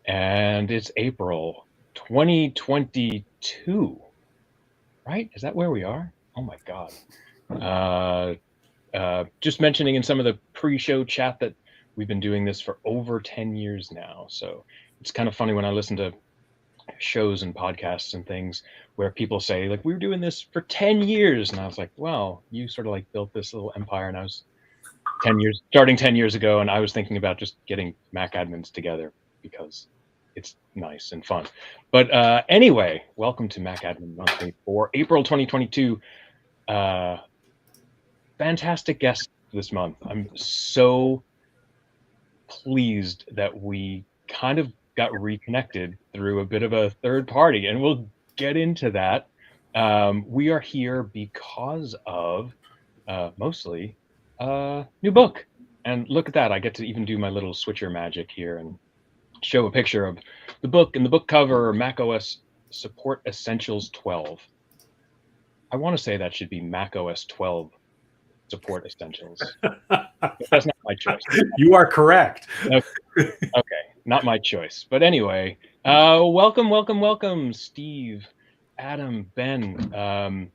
and it's April 2022, right? Is that where we are? Oh my God. Just mentioning in some of the pre-show chat that we've been doing this for over 10 years now. So it's kind of funny when I listen to shows and podcasts and things where people say, like, we were doing this for 10 years. And I was like, well, you sort of like built this little empire, and I was starting 10 years ago, and I was thinking about just getting Mac admins together because it's nice and fun. But anyway, welcome to MacAdmin Monthly for April 2022. Fantastic guest this month. I'm so pleased that we kind of got reconnected through a bit of a third party, and we'll get into that. We are here because of mostly new book. And look at that, I get to even do my little switcher magic here and show a picture of the book, and the book cover, macOS Support Essentials 12. I want to say that should be macOS 12 Support Essentials. That's not my choice. You are correct. Okay, not my choice. But anyway, welcome, Steve, Adam, Ben.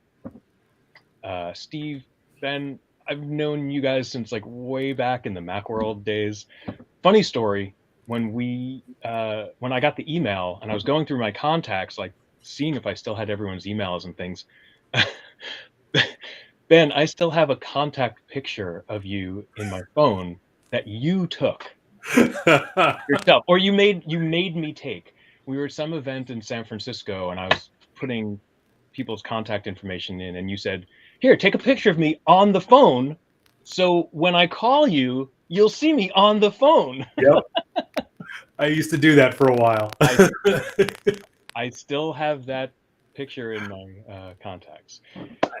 Steve, Ben, I've known you guys since like way back in the Macworld days. Funny story, when I got the email and I was going through my contacts, like seeing if I still had everyone's emails and things. Ben, I still have a contact picture of you in my phone that you took yourself, or you made me take. We were at some event in San Francisco, and I was putting people's contact information in, and you said, "Here, take a picture of me on the phone, so when I call you, you'll see me on the phone." Yep. I used to do that for a while. I still have that picture in my contacts.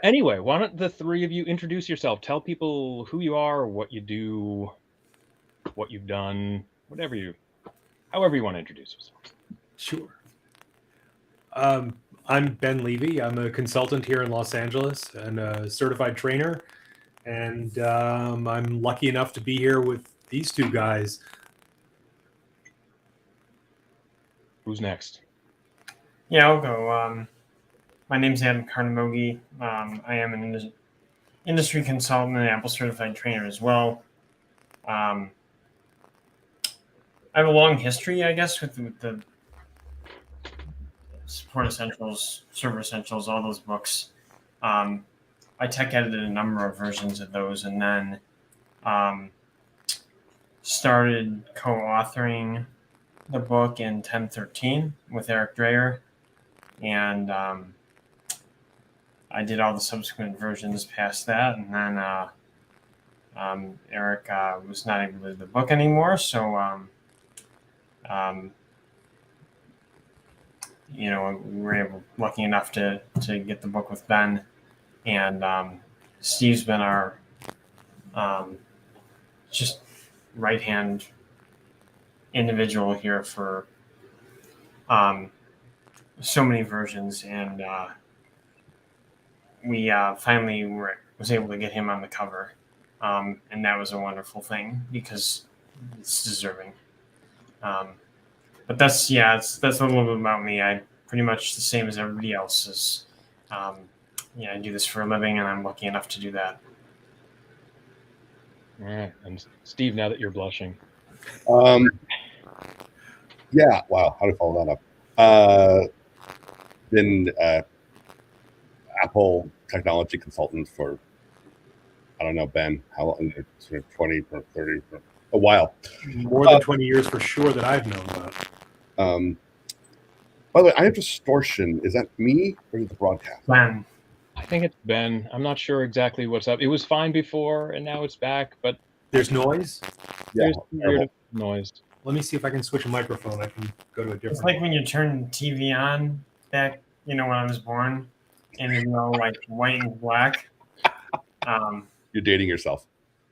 Anyway, why don't the three of you introduce yourself? Tell people who you are, what you do, what you've done, however you want to introduce yourself. Sure. I'm Ben Levy. I'm a consultant here in Los Angeles and a certified trainer. And I'm lucky enough to be here with these two guys. Who's next? Yeah, I'll go. My name's Adam Carnemogi. I am an industry consultant and Apple certified trainer as well. I have a long history, I guess, with the Support Essentials, Server Essentials, all those books. I tech edited a number of versions of those, and then started co-authoring the book in 1013 with Eric Dreyer, and I did all the subsequent versions past that, and then Eric was not able to do the book anymore, so we were lucky enough to get the book with Ben, and Steve's been our just right-hand individual here for so many versions, and we finally was able to get him on the cover, and that was a wonderful thing because it's deserving. But that's a little bit about me. I'm pretty much the same as everybody else. I do this for a living, and I'm lucky enough to do that. All right, and Steve, now that you're blushing. Yeah, wow, how to follow that up? Been Apple technology consultant for, I don't know, Ben, how long? Sort of 20 or 30, for a while. More than 20 years for sure that I've known about. By the way, I have distortion. Is that me or is it the broadcast? Ben. I think it's Ben. I'm not sure exactly what's up. It was fine before, and now it's back, but there's noise? Yeah, there's weird noise. Let me see if I can switch a microphone. I can go to a different. It's like when you turn TV on back, when I was born, and like white and black. You're dating yourself.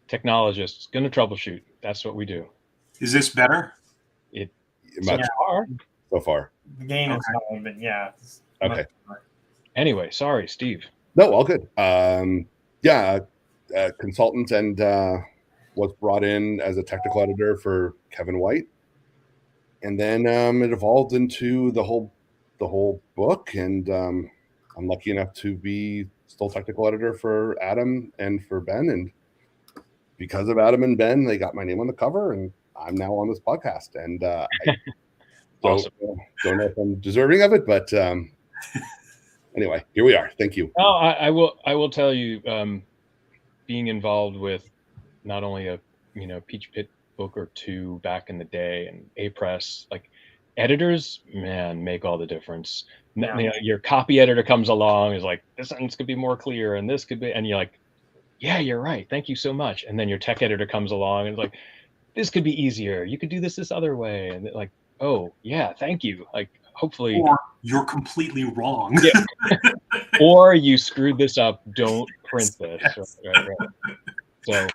Technologists gonna troubleshoot. That's what we do. Is this better? So far. The gain is high, but yeah. Okay. Anyway, sorry, Steve. No, all good. Consultant and was brought in as a technical editor for Kevin White and then it evolved into the whole book, and I'm lucky enough to be still technical editor for Adam and for Ben, and because of Adam and Ben, they got my name on the cover, and I'm now on this podcast. And I Awesome. don't know if I'm deserving of it, but anyway, here we are. Thank you. Oh, I will tell you, being involved with not only a Peach Pit book or two back in the day and A Press, like editors, man, make all the difference. Yeah. You know, your copy editor comes along, is like, this sentence could be more clear, and this could be, and you're like, yeah, you're right, thank you so much. And then your tech editor comes along and is like, this could be easier. You could do this other way, and like, oh yeah, thank you. Like, hopefully, or you're completely wrong. Yeah. Or you screwed this up. Don't print this. Yes. Right. So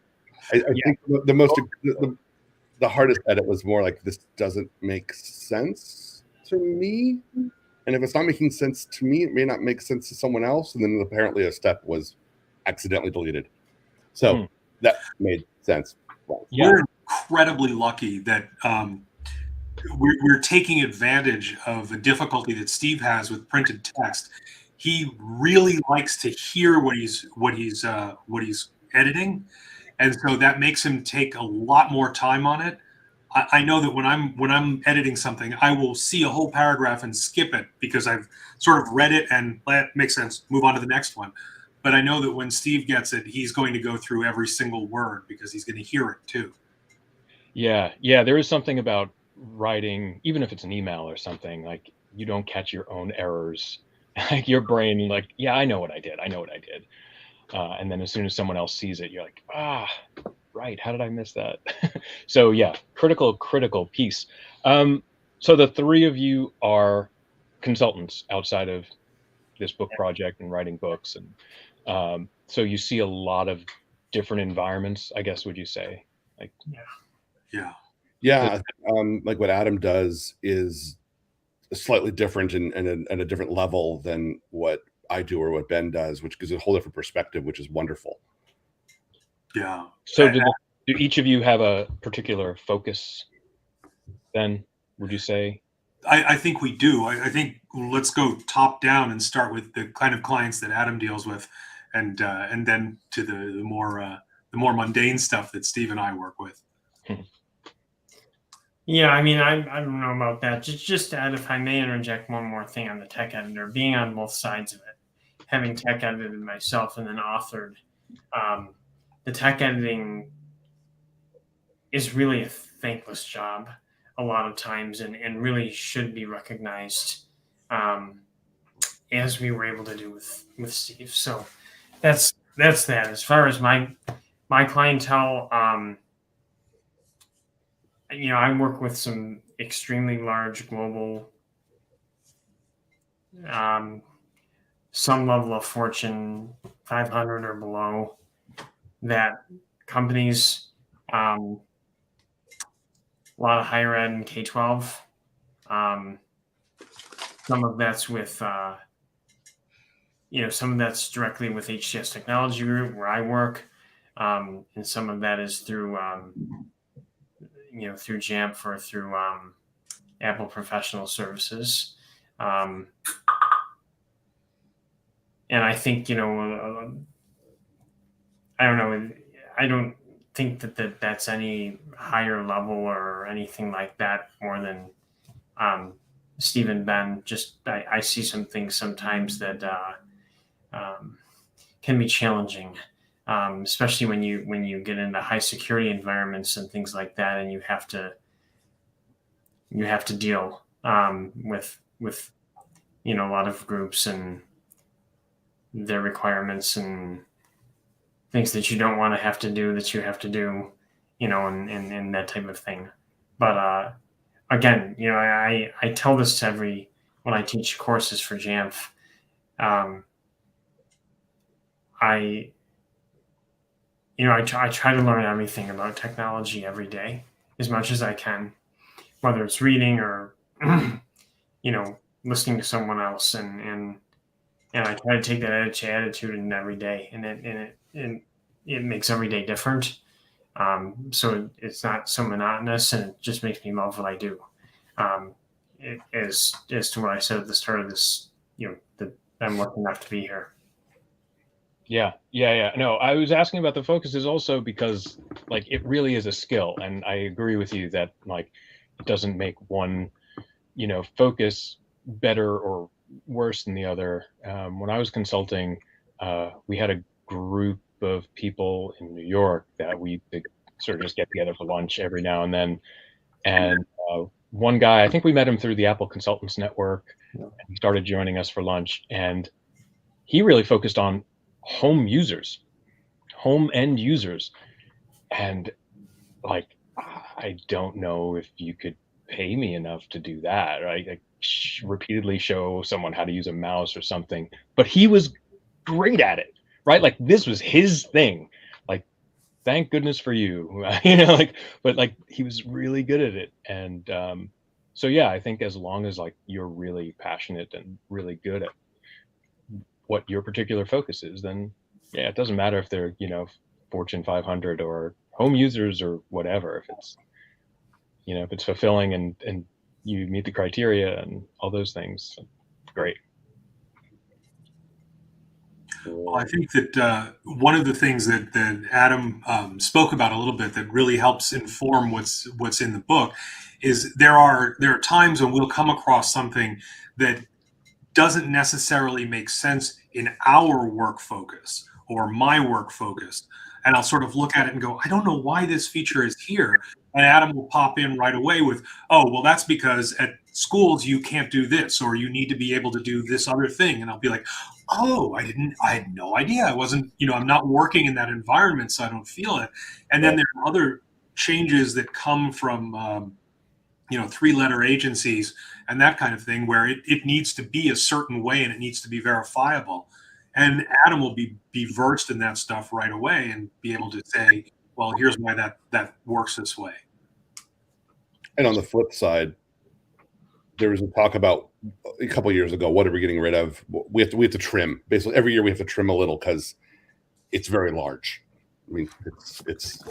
I think the hardest edit was more like, this doesn't make sense to me, and if it's not making sense to me, it may not make sense to someone else. And then apparently a step was accidentally deleted, so that made sense. Well, yeah, We're incredibly lucky that we're taking advantage of a difficulty that Steve has with printed text. He really likes to hear what he's editing, and so that makes him take a lot more time on it. I know that when I'm editing something, I will see a whole paragraph and skip it because I've sort of read it and that makes sense, move on to the next one. But I know that when Steve gets it, he's going to go through every single word because he's going to hear it too. yeah. There is something about writing, even if it's an email or something, like you don't catch your own errors. Like your brain, like, yeah, I know what I did. And then as soon as someone else sees it, you're like, right, how did I miss that? So yeah, critical piece. So the three of you are consultants outside of this book project and writing books, and so you see a lot of different environments, I guess, would you say? Like, Yeah. Like what Adam does is slightly different and a different level than what I do or what Ben does, which gives a whole different perspective, which is wonderful. Yeah. so do each of you have a particular focus then, would you say? I think we do. I think let's go top down and start with the kind of clients that Adam deals with, and then to the more mundane stuff that Steve and I work with. Yeah, I mean, I don't know about that. Just to add, if I may interject one more thing on the tech editor, being on both sides of it, having tech edited myself and then authored, the tech editing is really a thankless job a lot of times, and really should be recognized, as we were able to do with Steve. So that's that. As far as my clientele, I work with some extremely large global, some level of Fortune 500 or below, that companies, a lot of higher ed and K-12. Some of that's with, some of that's directly with HCS Technology Group where I work, and some of that is through through Jamf or through Apple Professional Services. And I think, I don't know, I don't think that's any higher level or anything like that more than Steve and Ben. Just I see some things sometimes that can be challenging. Especially when you get into high security environments and things like that, and you have to deal with a lot of groups and their requirements and things that you don't want to have to do that you have to do, and that type of thing. But again, I tell this to when I teach courses for Jamf. I try to learn everything about technology every day as much as I can, whether it's reading or, listening to someone else. And I try to take that attitude in every day, and it makes every day different. So it's not so monotonous, and it just makes me love what I do. as to what I said at the start of this, that I'm lucky enough to be here. Yeah. No, I was asking about the focuses also because like it really is a skill, and I agree with you that like it doesn't make one, focus better or worse than the other. When I was consulting, we had a group of people in New York that we could sort of just get together for lunch every now and then. And one guy, I think we met him through the Apple Consultants Network, and he started joining us for lunch, and he really focused on home users, home end users. And like, I don't know if you could pay me enough to do that, right? Like repeatedly show someone how to use a mouse or something, but he was great at it, right? Like this was his thing. Like, thank goodness for you, like, but like he was really good at it. And so yeah, I think as long as like you're really passionate and really good at what your particular focus is, then yeah, it doesn't matter if they're, Fortune 500 or home users or whatever. If it's fulfilling and you meet the criteria and all those things, great. Well, I think that one of the things that Adam spoke about a little bit that really helps inform what's in the book is there are times when we'll come across something that doesn't necessarily make sense in our work focus or my work focus. And I'll sort of look at it and go, I don't know why this feature is here. And Adam will pop in right away with, oh, well, that's because at schools you can't do this, or you need to be able to do this other thing. And I'll be like, oh, I had no idea. I wasn't, I'm not working in that environment, so I don't feel it. And then there are other changes that come from, 3-letter agencies and that kind of thing, where it needs to be a certain way and it needs to be verifiable. And Adam will be versed in that stuff right away and be able to say, well, here's why that works this way. And on the flip side, there was a talk about a couple of years ago, what are we getting rid of? We have to trim. Basically, every year we have to trim a little because it's very large. I mean, it's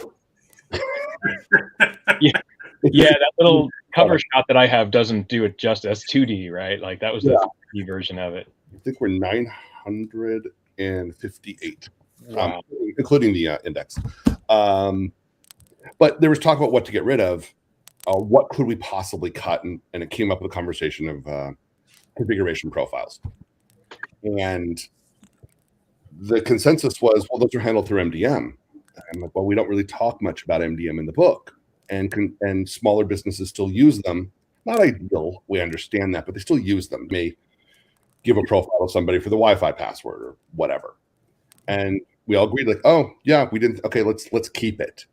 yeah, that little cover shot that I have doesn't do it justice. 2D, right? Like that was the 3D version of it. I think we're 958, Wow. Including the index. But there was talk about what to get rid of. What could we possibly cut? And it came up with a conversation of configuration profiles. And the consensus was, well, those are handled through MDM. I'm like, well, we don't really talk much about MDM in the book. And smaller businesses still use them. Not ideal, we understand that, but they still use them. They may give a profile of somebody for the Wi-Fi password or whatever. And we all agreed, like, oh, yeah, we didn't. Okay, let's keep it.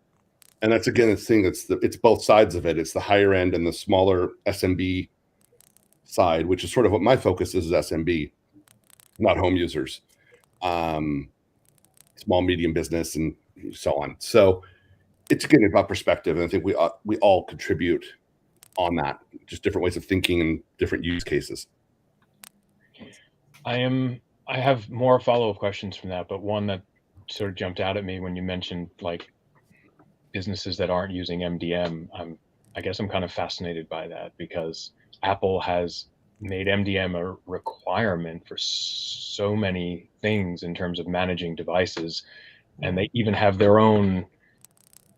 And that's, again, the thing. It's both sides of it. It's the higher end and the smaller SMB side, which is sort of what my focus is SMB, not home users, small, medium business, and so on. So it's, again, about perspective. And I think we all contribute on that, just different ways of thinking and different use cases. I have more follow-up questions from that, but one that sort of jumped out at me when you mentioned like businesses that aren't using MDM. I guess I'm kind of fascinated by that because Apple has made MDM a requirement for so many things in terms of managing devices, and they even have their own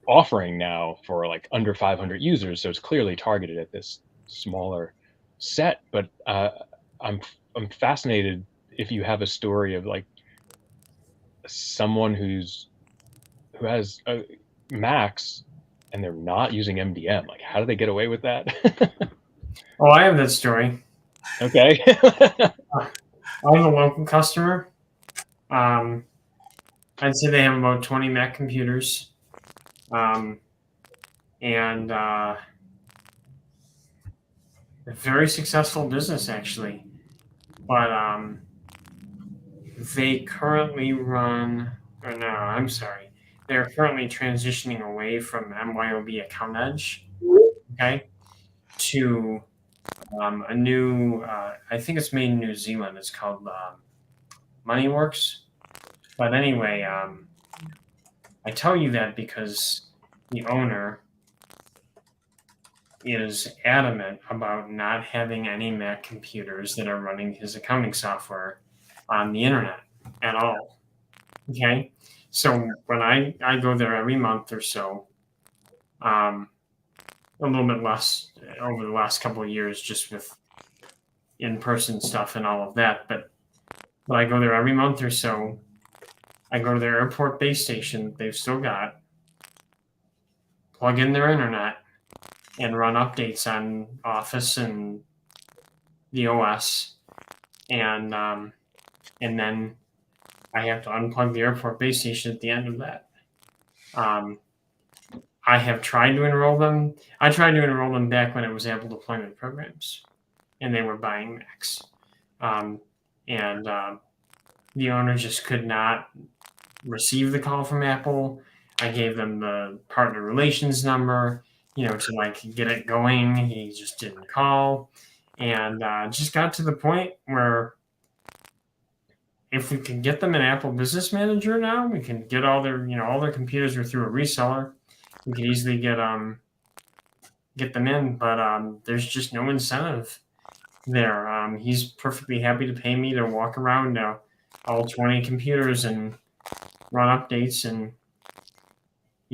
offering now for like under 500 users. So it's clearly targeted at this smaller set. But I'm fascinated if you have a story of like someone who has Macs and they're not using MDM. Like, how do they get away with that? Oh, I have that story. Okay. I'm a local customer. I'd say they have about 20 Mac computers. And a very successful business, actually. But they currently run, or no, I'm sorry. They're currently transitioning away from MYOB Account Edge, okay, to a new, I think it's made in New Zealand. It's called MoneyWorks. But anyway, I tell you that because the owner is adamant about not having any Mac computers that are running his accounting software on the internet at all. Okay. So when I go there every month or so, a little bit less over the last couple of years, just with in-person stuff and all of that. But I go there every month or so. I go to their airport base station they've still got, plug in their internet, and run updates on Office and the OS, and then I have to unplug the airport base station at the end of that. I have tried to enroll them. I tried to enroll them back when it was Apple deployment programs, and they were buying Macs. The owner just could not receive the call from Apple. I gave them the partner relations number, to like get it going. He just didn't call, and just got to the point where if we can get them an Apple Business Manager now, we can get all their computers are through a reseller. We could easily get them in, but there's just no incentive there. He's perfectly happy to pay me to walk around all 20 computers and run updates, and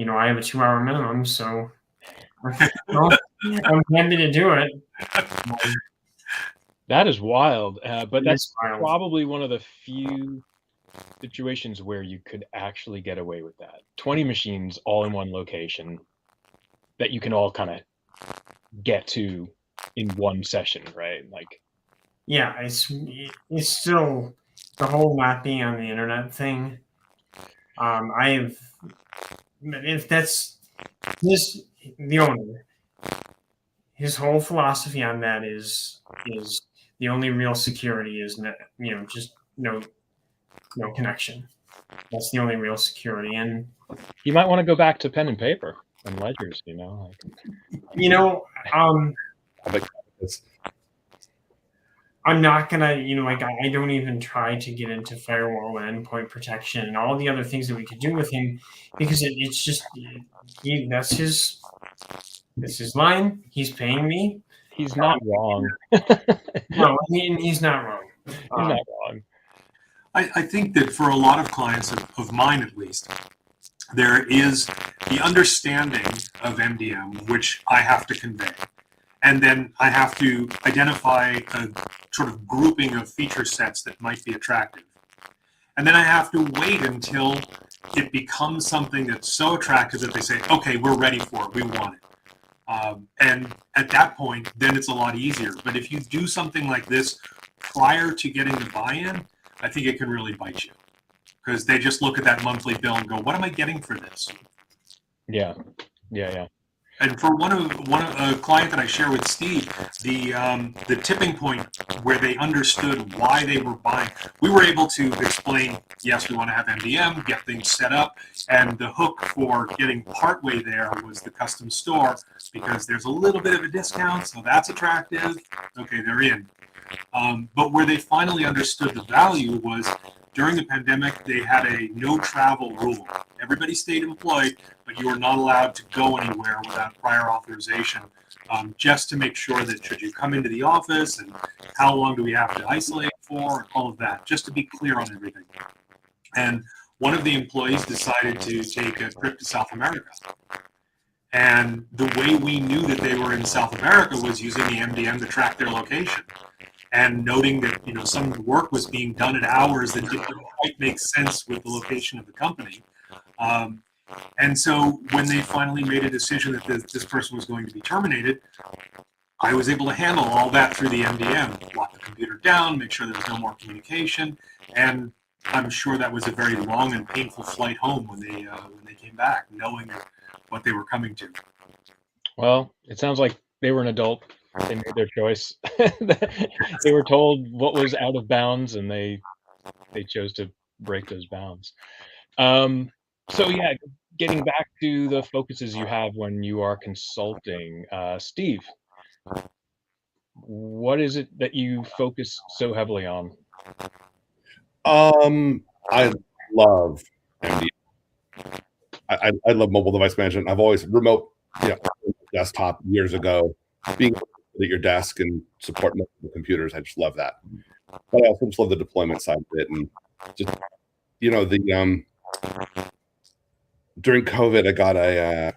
I have a 2-hour minimum, so I'm happy to do it. That is wild, but that's wild. probably one of the few situations where you could actually get away with that. 20 machines all in one location that you can all kind of get to in one session, right? Like, yeah, it's still the whole not being on the internet thing. If that's the owner, his whole philosophy on that is the only real security is just no connection. That's the only real security, and you might want to go back to pen and paper and ledgers. I'm not gonna, I don't even try to get into firewall and endpoint protection and all the other things that we could do with him, because it's just that's his line. He's paying me. He's not wrong. No, he's not wrong. He's not wrong. I think that for a lot of clients of mine, at least, there is the understanding of MDM, which I have to convey. And then I have to identify a sort of grouping of feature sets that might be attractive. And then I have to wait until it becomes something that's so attractive that they say, okay, we're ready for it, we want it. And at that point, then it's a lot easier. But if you do something like this prior to getting the buy-in, I think it can really bite you. Because they just look at that monthly bill and go, what am I getting for this? Yeah. And for one of a client that I share with Steve, the tipping point where they understood why they were buying, we were able to explain, yes, we want to have MDM, get things set up, and the hook for getting partway there was the custom store, because there's a little bit of a discount, so that's attractive. Okay, they're in. But where they finally understood the value was during the pandemic, they had a no travel rule. Everybody stayed employed, but you were not allowed to go anywhere without prior authorization, just to make sure that should you come into the office and how long do we have to isolate for, and all of that, just to be clear on everything. And one of the employees decided to take a trip to South America. And the way we knew that they were in South America was using the MDM to track their location. And noting that some of the work was being done at hours that didn't quite make sense with the location of the company. And so when they finally made a decision that this person was going to be terminated, I was able to handle all that through the MDM, lock the computer down, make sure there was no more communication, and I'm sure that was a very long and painful flight home when they came back, knowing what they were coming to. Well, it sounds like they were an adult. They made their choice. They were told what was out of bounds, and they chose to break those bounds. So yeah, getting back to the focuses you have when you are consulting, Steve, what is it that you focus so heavily on? I love MDM. I love mobile device management. I've always remote desktop years ago. being able to sit at your desk and support multiple computers. I just love that. But I also just love the deployment side of it, and just the during COVID, I got a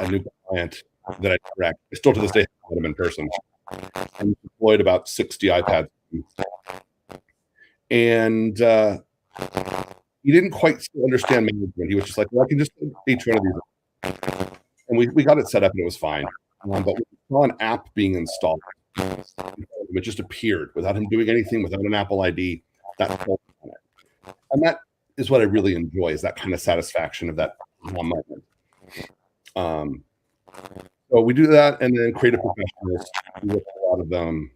new client that I still to this day met him in person, and deployed about 60 iPads, and he didn't quite understand management. He was just like, "Well, I can just take each one of these," and we got it set up, and it was fine. But we saw an app being installed. It just appeared without him doing anything, without an Apple ID. That's on it, and that is what I really enjoy, is that kind of satisfaction of that moment. So we do that, and then creative professionals, we work with a lot of them,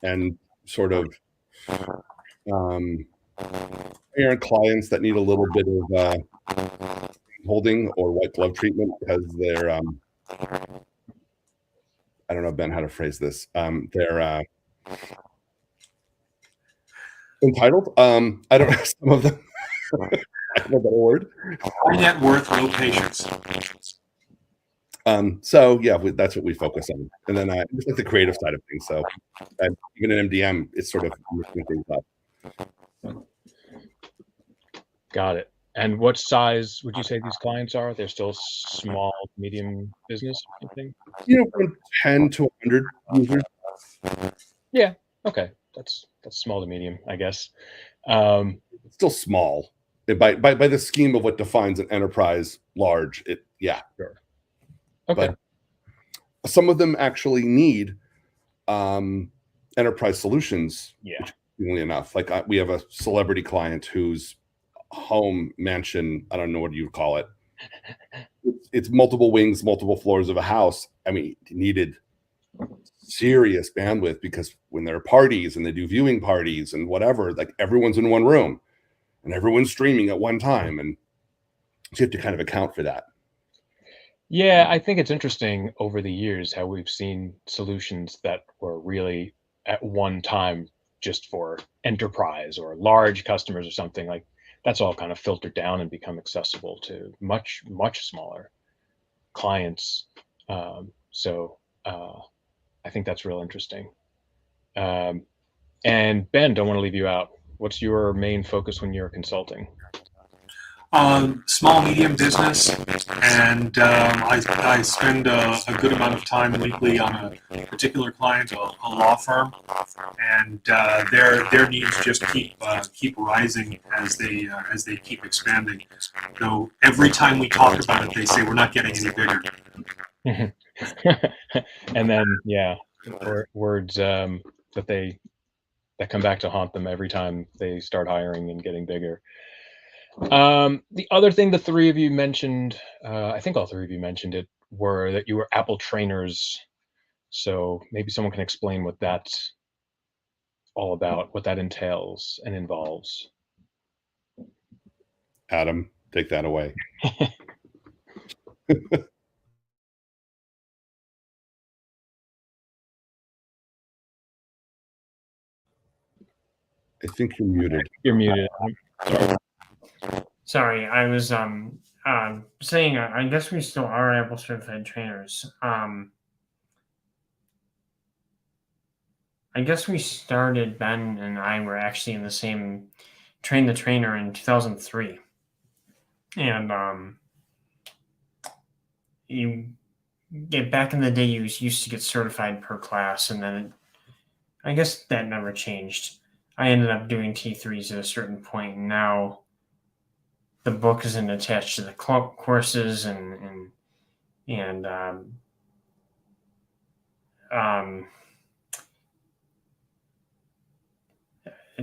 and sort of parent clients that need a little bit of holding or white glove treatment because they're I don't know, Ben, how to phrase this. They're entitled. I don't know, some of them. I don't know that word. High net worth, low patience. So yeah, that's what we focus on, and then just like the creative side of things. So even in MDM, it's sort of mixing things up. Got it. And what size would you say these clients are? They're still small, medium business or something? From 10 to 100 users. Yeah. Okay. That's small to medium, I guess. It's still small by the scheme of what defines an enterprise large. Sure. Okay. But some of them actually need enterprise solutions. Yeah. Interestingly enough, like we have a celebrity client whose home mansion, I don't know what you would call it. It's multiple wings, multiple floors of a house. I mean, it needed serious bandwidth because when there are parties and they do viewing parties and whatever, like everyone's in one room and everyone's streaming at one time, and so you have to kind of account for that. Yeah, I think it's interesting over the years how we've seen solutions that were really at one time just for enterprise or large customers or something, like that's all kind of filtered down and become accessible to much, much smaller clients. So I think that's real interesting. And Ben, don't want to leave you out. What's your main focus when you're consulting? Small, medium business, and I spend a good amount of time weekly on a particular client, a law firm, and their needs just keep rising as they keep expanding. So every time we talk about it, they say we're not getting any bigger. And then words that come back to haunt them every time they start hiring and getting bigger. The other thing the three of you mentioned, I think all three of you mentioned it, were that you were Apple trainers. So maybe someone can explain what that's all about, what that entails and involves. Adam, take that away. I think you're muted. You're muted. Sorry, I was saying I guess we still are Apple certified trainers. I guess we started, Ben and I were actually in the same Train the Trainer in 2003, and you get back in the day you used to get certified per class, and then I guess that never changed. I ended up doing T3s at a certain point, and now the book isn't attached to the courses, and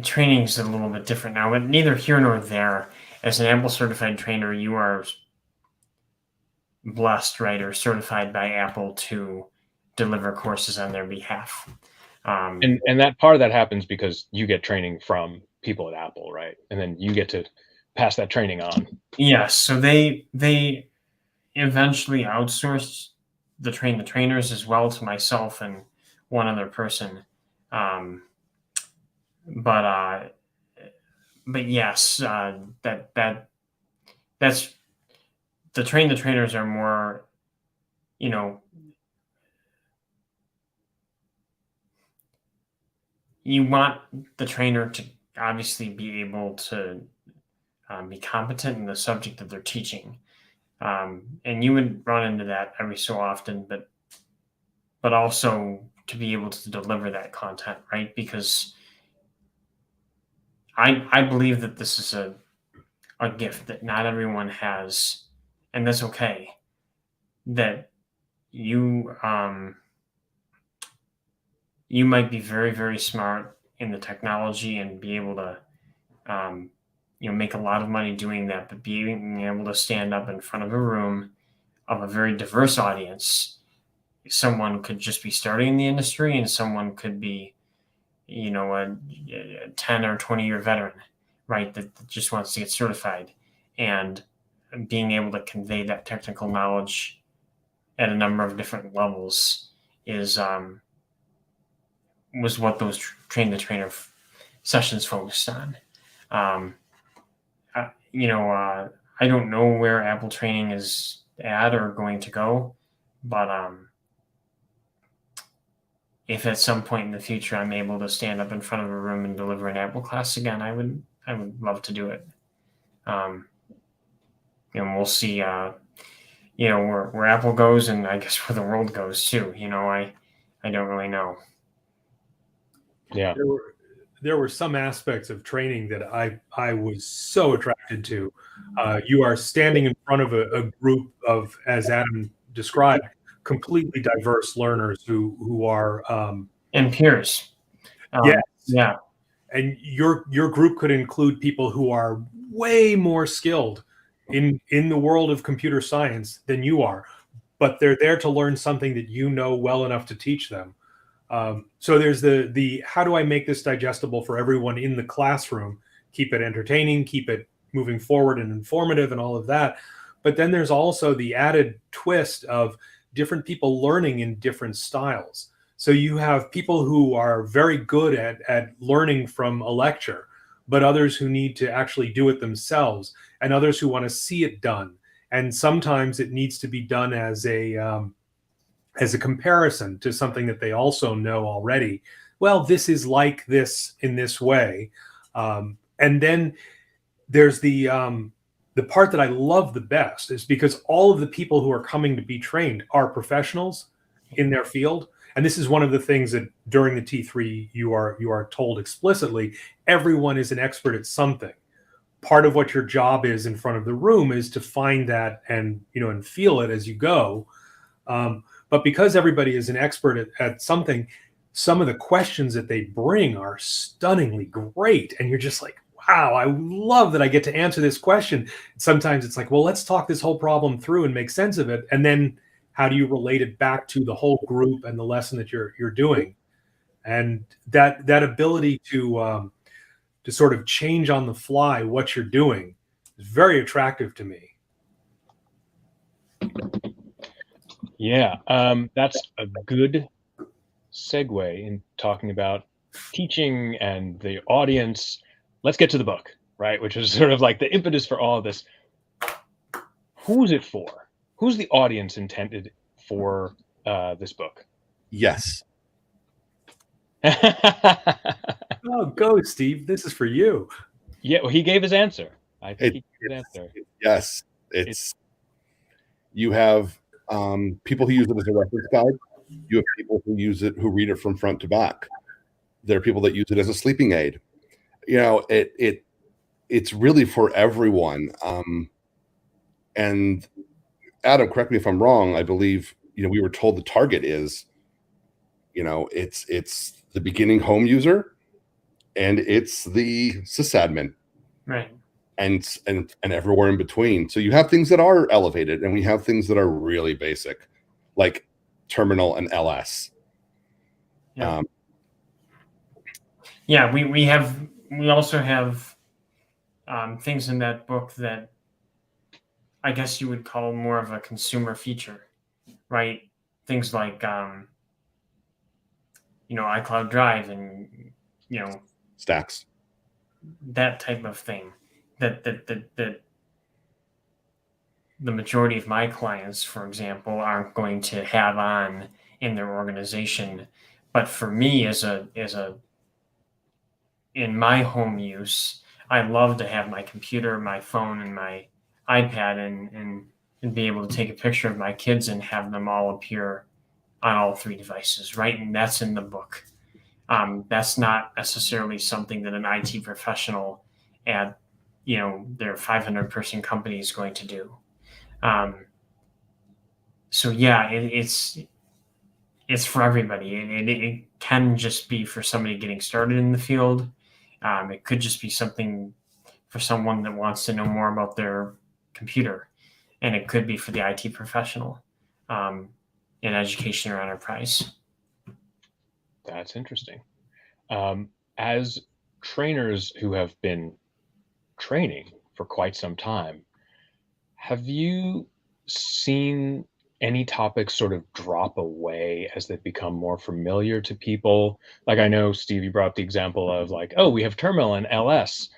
training is a little bit different now, but neither here nor there. As an Apple certified trainer, you are blessed, right, or certified by Apple to deliver courses on their behalf. And that part of that happens because you get training from people at Apple, right? And then you get to pass that training on. Yes, so they eventually outsourced the trainers as well to myself and one other person. But yes, that's the trainers are more, you want the trainer to obviously be able to be competent in the subject that they're teaching. And you would run into that every so often, but also to be able to deliver that content, right? Because I believe that this is a gift that not everyone has, and that's okay. That you you might be very, very smart in the technology and be able to make a lot of money doing that, but being able to stand up in front of a room of a very diverse audience. Someone could just be starting in the industry, and someone could be, a 10 or 20-year veteran, right? That just wants to get certified, and being able to convey that technical knowledge at a number of different levels was what those train the trainer sessions focused on. I don't know where Apple training is at or going to go, but if at some point in the future I'm able to stand up in front of a room and deliver an Apple class again, I would love to do it. And we'll see, where Apple goes, and I guess where the world goes too. I don't really know. Yeah. There were some aspects of training that I was so attracted to. You are standing in front of a group of, as Adam described, completely diverse learners who are and peers. Yes. Yeah. And your group could include people who are way more skilled in the world of computer science than you are, but they're there to learn something that you know well enough to teach them. So there's the how do I make this digestible for everyone in the classroom, keep it entertaining, keep it moving forward and informative and all of that. But then there's also the added twist of different people learning in different styles. So you have people who are very good at learning from a lecture, but others who need to actually do it themselves, and others who want to see it done. And sometimes it needs to be done as a comparison to something that they also know already. Well, this is like this in this way. And then there's the part that I love the best is because all of the people who are coming to be trained are professionals in their field. And this is one of the things that during the T3 you are told explicitly, everyone is an expert at something. Part of what your job is in front of the room is to find that and feel it as you go. But because everybody is an expert at something, some of the questions that they bring are stunningly great. And you're just like, wow, I love that I get to answer this question. Sometimes it's like, well, let's talk this whole problem through and make sense of it. And then how do you relate it back to the whole group and the lesson that you're doing? And that ability to sort of change on the fly what you're doing is very attractive to me. Yeah, that's a good segue in talking about teaching and the audience. Let's get to the book, right? Which is sort of like the impetus for all of this. Who's it for? Who's the audience intended for this book? Yes. Oh, go, Steve. This is for you. Yeah, well, he gave his answer. I think he gave his answer. Yes. You have people who use it as a reference guide. You have people who use it, who read it from front to back. There are people that use it as a sleeping aid. It's really for everyone. And Adam, correct me if I'm wrong. I believe we were told the target is, it's the beginning home user, and it's the sysadmin, right, and everywhere in between. So you have things that are elevated, and we have things that are really basic, like terminal and LS. Yeah. We also have things in that book that I guess you would call more of a consumer feature, right? Things like iCloud Drive and Stacks, that type of thing. That the majority of my clients, for example, aren't going to have on in their organization. But for me, as a in my home use, I love to have my computer, my phone, and my iPad, and be able to take a picture of my kids and have them all appear on all three devices, right? And that's in the book. That's not necessarily something that an IT professional at their 500-person company is going to do. So yeah, it's for everybody. It can just be for somebody getting started in the field. It could just be something for someone that wants to know more about their computer, and it could be for the IT professional in education or enterprise. That's interesting. As trainers who have been training for quite some time, have you seen any topics sort of drop away as they become more familiar to people? Like I know, Steve, you brought up the example of like, oh, we have terminal and LS.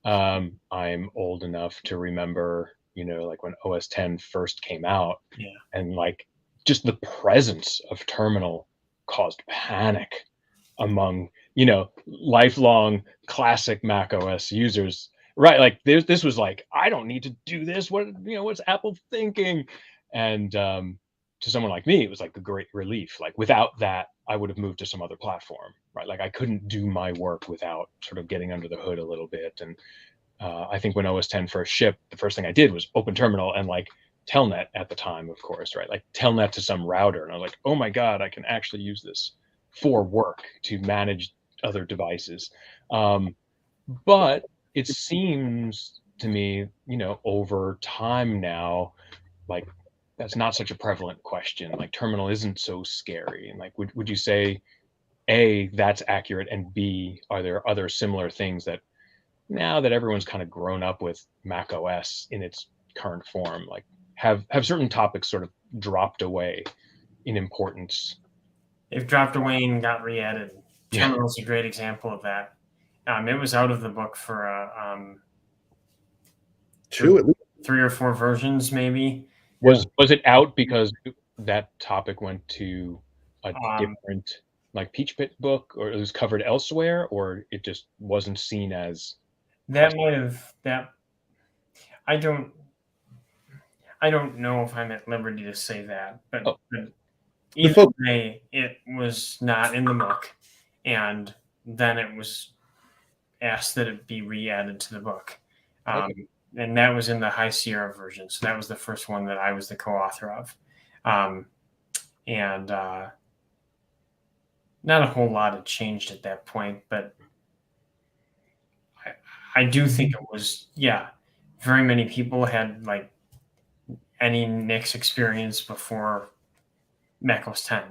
I'm old enough to remember, like when OS 10 first came out, Yeah. and like just the presence of terminal caused panic among, lifelong classic Mac OS users. Right, like this was like, I don't need to do this. What's Apple thinking? And to someone like me, it was like a great relief. Like without that, I would have moved to some other platform, right? Like I couldn't do my work without sort of getting under the hood a little bit. And I think when OS 10 first shipped, the first thing I did was open terminal and like Telnet at the time, of course, right? Like Telnet to some router. And I was like, oh my God, I can actually use this for work to manage other devices. But it seems to me, over time now, like that's not such a prevalent question. Like terminal isn't so scary. And like, would you say, A, that's accurate, and B, are there other similar things that now that everyone's kind of grown up with Mac OS in its current form, like have certain topics sort of dropped away in importance? They've dropped away and got re-added. Yeah. Terminal's a great example of that. It was out of the book for Two at least. 3 or 4 versions, maybe. Was it out because that topic went to a different like Peach Pit book, or it was covered elsewhere, or it just wasn't seen as That might have that. I don't know if I'm at liberty to say that, but, Oh. but either way, it was not in the book, and then it was asked that it be re-added to the book. Okay. And that was in the High Sierra version. So that was the first one that I was the co-author of. And not a whole lot had changed at that point, but I do think it was, very many people had like any Nix experience before macOS 10,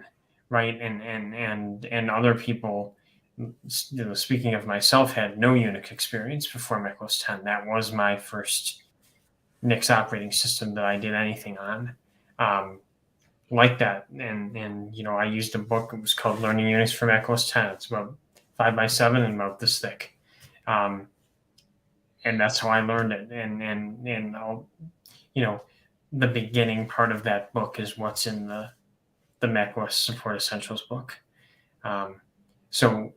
right? And other people, speaking of myself, had no Unix experience before macOS 10. That was my first Nix operating system that I did anything on, like that. And I used a book. It was called Learning Unix for macOS 10. It's about 5x7 and about this thick. And that's how I learned it. And I'll, the beginning part of that book is what's in the macOS Support Essentials book. So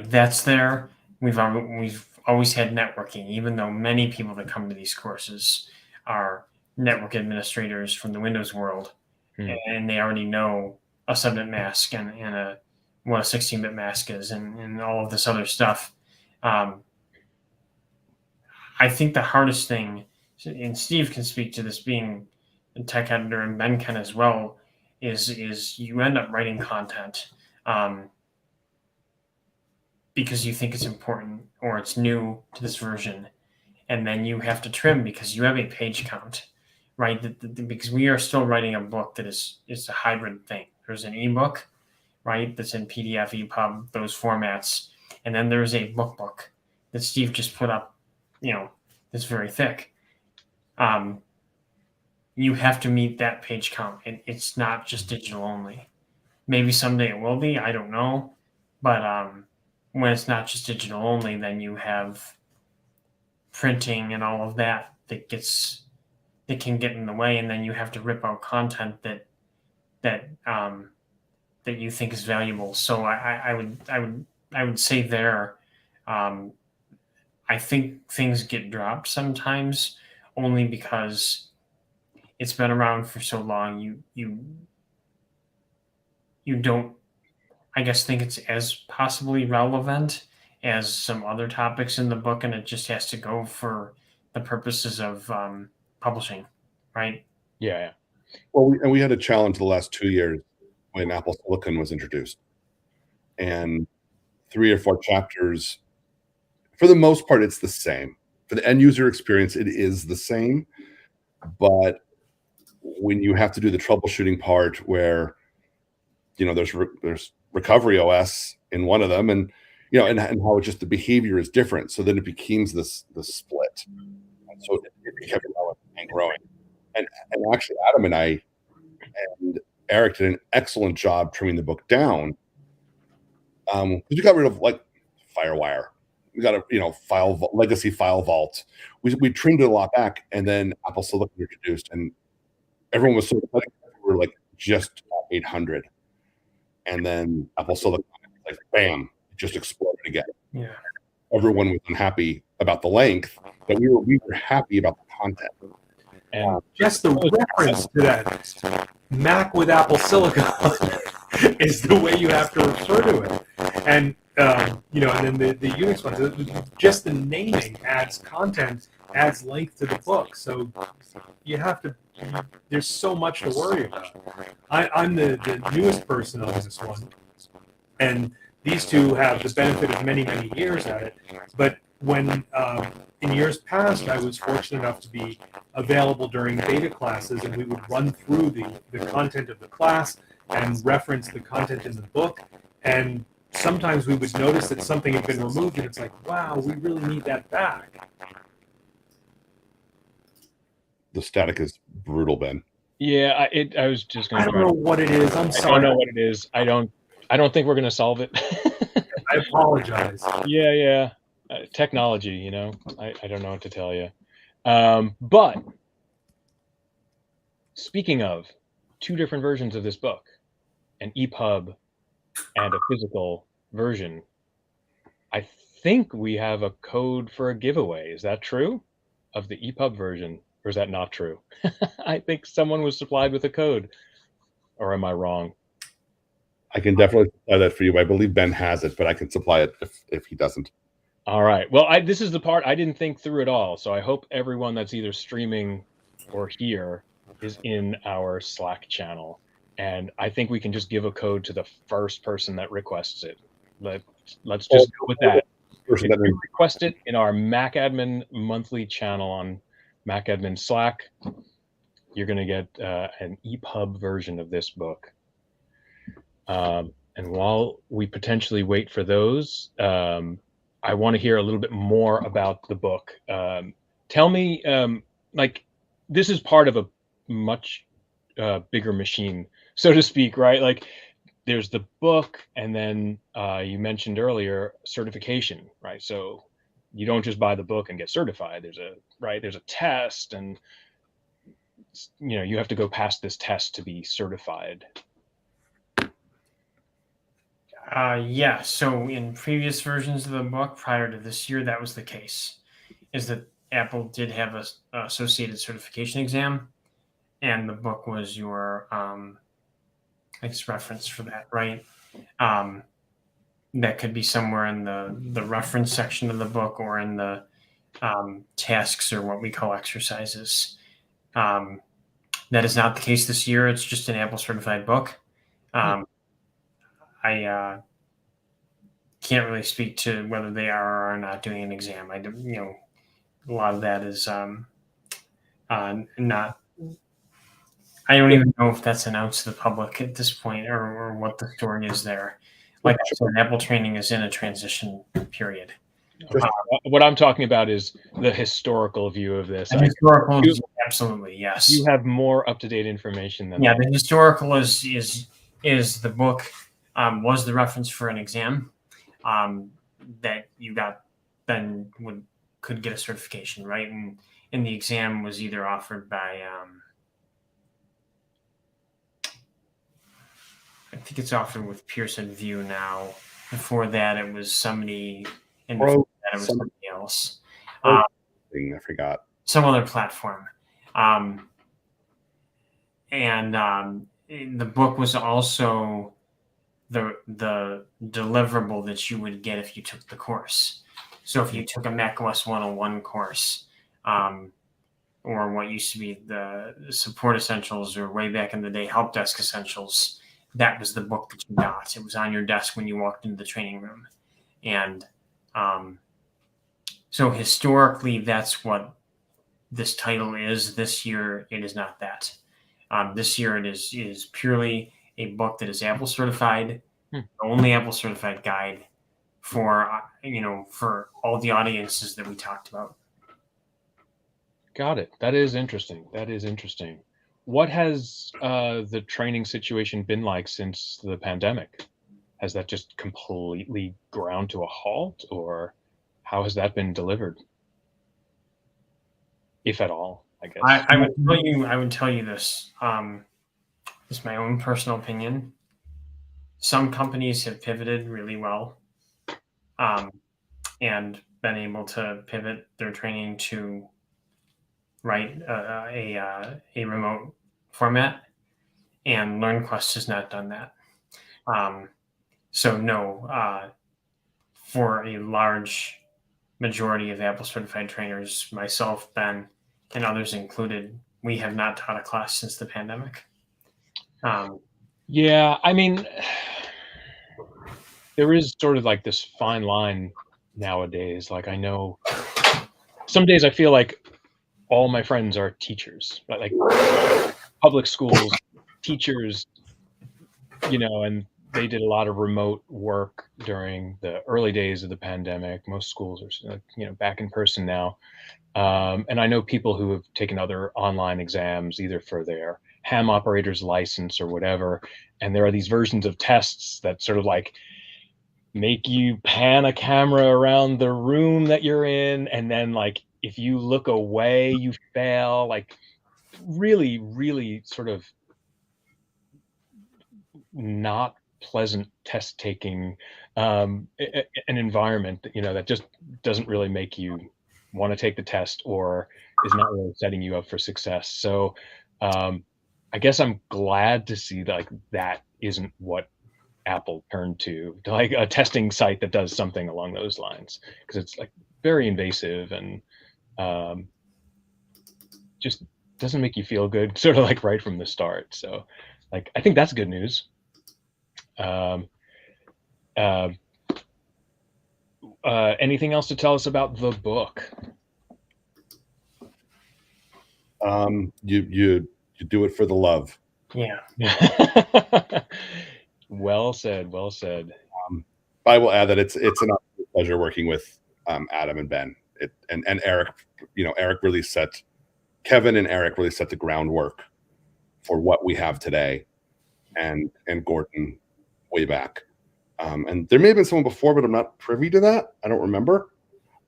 that's there. We've always had networking, even though many people that come to these courses are network administrators from the Windows world, and they already know a 7-bit mask and what a 16-bit mask is, and all of this other stuff. I think the hardest thing, and Steve can speak to this being a tech editor, and Ben can as well, is you end up writing content because you think it's important or it's new to this version, and then you have to trim because you have a page count, right? Because we are still writing a book that is a hybrid thing. There's an ebook, right, that's in PDF, EPUB, those formats, and then there's a book that Steve just put up, that's very thick. You have to meet that page count, and it's not just digital only. Maybe someday it will be, I don't know, but when it's not just digital only, then you have printing and all of that can get in the way, and then you have to rip out content that you think is valuable. So I would would say there, I think things get dropped sometimes only because it's been around for so long. You don't, I guess, think it's as possibly relevant as some other topics in the book, and it just has to go for the purposes of publishing, right? Yeah. Well, we had a challenge the last 2 years when Apple Silicon was introduced, and 3 or 4 chapters, for the most part, it's the same. For the end user experience, it is the same, but when you have to do the troubleshooting part where, there's recovery OS in one of them, and and how it's just the behavior is different. So then it becomes this split. And so it kept growing and growing. And actually, Adam and I and Eric did an excellent job trimming the book down. Because we got rid of like Firewire, we got a legacy file vault. We trimmed it a lot back, and then Apple Silicon introduced, and everyone was so excited. We were like just 800. And then Apple Silicon, like bam, just exploded again. Yeah. Everyone was unhappy about the length, but we were happy about the content. And Just the reference to that Mac with Apple Silicon is the way you have to refer to it. And and then the Unix ones, just the naming adds content, adds length to the book. So you have to. There's so much to worry about. I'm the newest person on this one, and these two have the benefit of many years at it. But when in years past, I was fortunate enough to be available during beta classes, and we would run through the content of the class and reference the content in the book. And sometimes we would notice that something had been removed, and it's like, wow, we really need that back. The static is brutal, Ben. yeah, I was just going I don't know what it is. I'm I sorry. don't know what it is. I don't think we're going to solve it. I apologize. Yeah. Technology, I don't know what to tell you. But speaking of 2 different versions of this book, an EPUB and a physical version, I think we have a code for a giveaway. Is that true? Of the EPUB version, or is that not true? I think someone was supplied with a code, or am I wrong? I can definitely supply that for you. I believe Ben has it, but I can supply it if he doesn't. All right. Well, this is the part I didn't think through at all. So I hope everyone that's either streaming or here is in our Slack channel. And I think we can just give a code to the first person that requests it. Let's just go with that. If you request it in our MacAdmin Monthly channel on MacAdmin Slack, you're going to get an EPUB version of this book. And while we potentially wait for those, I want to hear a little bit more about the book. Tell me, this is part of a much bigger machine, so to speak, right? Like, there's the book, and then you mentioned earlier certification, right? So you don't just buy the book and get certified. There's a test, and you have to go past this test to be certified. Yeah, so in previous versions of the book prior to this year, that was the case, is that Apple did have a associated certification exam, and the book was your reference for that, right? That could be somewhere in the reference section of the book, or in the tasks, or what we call exercises. That is not the case this year. It's just an Apple certified book. I can't really speak to whether they are or are not doing an exam. A lot of that is not. I don't even know if that's announced to the public at this point, or what the story is there. Like I said, Apple training is in a transition period. What I'm talking about is the historical view of this. Historical, absolutely, yes. You have more up-to-date information than that. The historical is the book was the reference for an exam that you got, then could get a certification, right? And the exam was either offered by I think it's offered with Pearson View now, Before that, it was somebody, and Pro before that, it was some somebody else. Pro thing, I forgot. Some other platform. And the book was also the deliverable that you would get if you took the course. So if you took a macOS 101 course, or what used to be the support essentials, or way back in the day, help desk essentials, that was the book that you got. It was on your desk when you walked into the training room. And so historically, that's what this title is. This year, it is not that. This year, it is purely a book that is Apple certified, the only Apple certified guide for for all the audiences that we talked about. Got it. That is interesting. That is interesting. What has the training situation been like since the pandemic? Has that just completely ground to a halt, or how has that been delivered, if at all? I guess. I would tell you this. This is my own personal opinion. Some companies have pivoted really well, and been able to pivot their training to write a remote format, and LearnQuest has not done that. So no, for a large majority of Apple certified trainers, myself, Ben, and others included, we have not taught a class since the pandemic. Yeah, I mean, there is sort of like this fine line nowadays. Like, I know some days I feel like all my friends are teachers, but like public schools, teachers, and they did a lot of remote work during the early days of the pandemic. Most schools are, back in person now. And I know people who have taken other online exams, either for their ham operator's license or whatever. And there are these versions of tests that sort of like make you pan a camera around the room that you're in. And then like, if you look away, you fail. Like really, really sort of not pleasant test taking, an environment that just doesn't really make you want to take the test, or is not really setting you up for success. So I guess I'm glad to see that like that isn't what Apple turned to like a testing site that does something along those lines, because it's like very invasive and just doesn't make you feel good sort of like right from the start. So like I think that's good news. Anything else to tell us about the book? You do it for the love. Yeah. Well said. Well said. I will add that it's an absolute pleasure working with Adam and Ben. And Eric. Kevin and Eric really set the groundwork for what we have today, and Gordon way back. And there may have been someone before, but I'm not privy to that. I don't remember.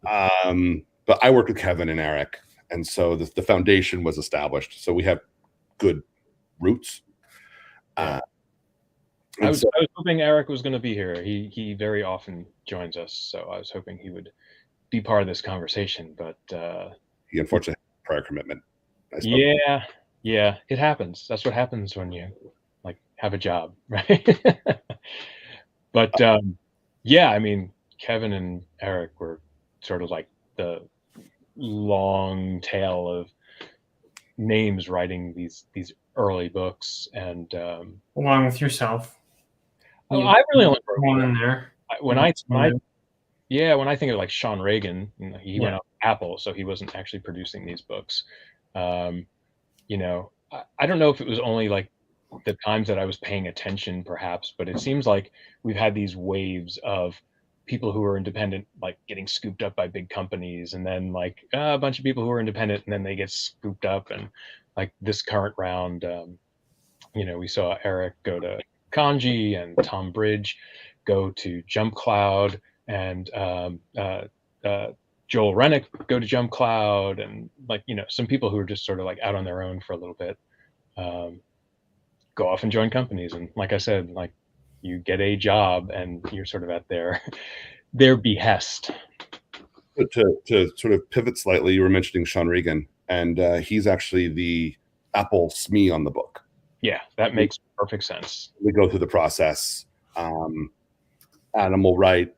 But I worked with Kevin and Eric, and so the foundation was established. So we have good roots. I was hoping Eric was going to be here. He very often joins us, so I was hoping he would be part of this conversation. But he unfortunately had a prior commitment. Yeah, it happens. That's what happens when you like have a job, right? But yeah, I mean, Kevin and Eric were sort of like the long tail of names writing these early books, and Along with yourself. I really only wrote one in there. when I think of like Sean Reagan, he went out to Apple, so he wasn't actually producing these books. I don't know if it was only like the times that I was paying attention, perhaps, but it seems like we've had these waves of people who are independent, like getting scooped up by big companies, and then like a bunch of people who are independent, and then they get scooped up. And like this current round, we saw Eric go to Kanji and Tom Bridge go to Jump Cloud, and Joel Rennick go to Jump Cloud, and like some people who are just sort of like out on their own for a little bit, go off and join companies. And like I said, like you get a job and you're sort of at their behest. But to sort of pivot slightly, you were mentioning Sean Regan, and he's actually the Apple SME on the book. Yeah, that makes perfect sense. We go through the process. Adam will write,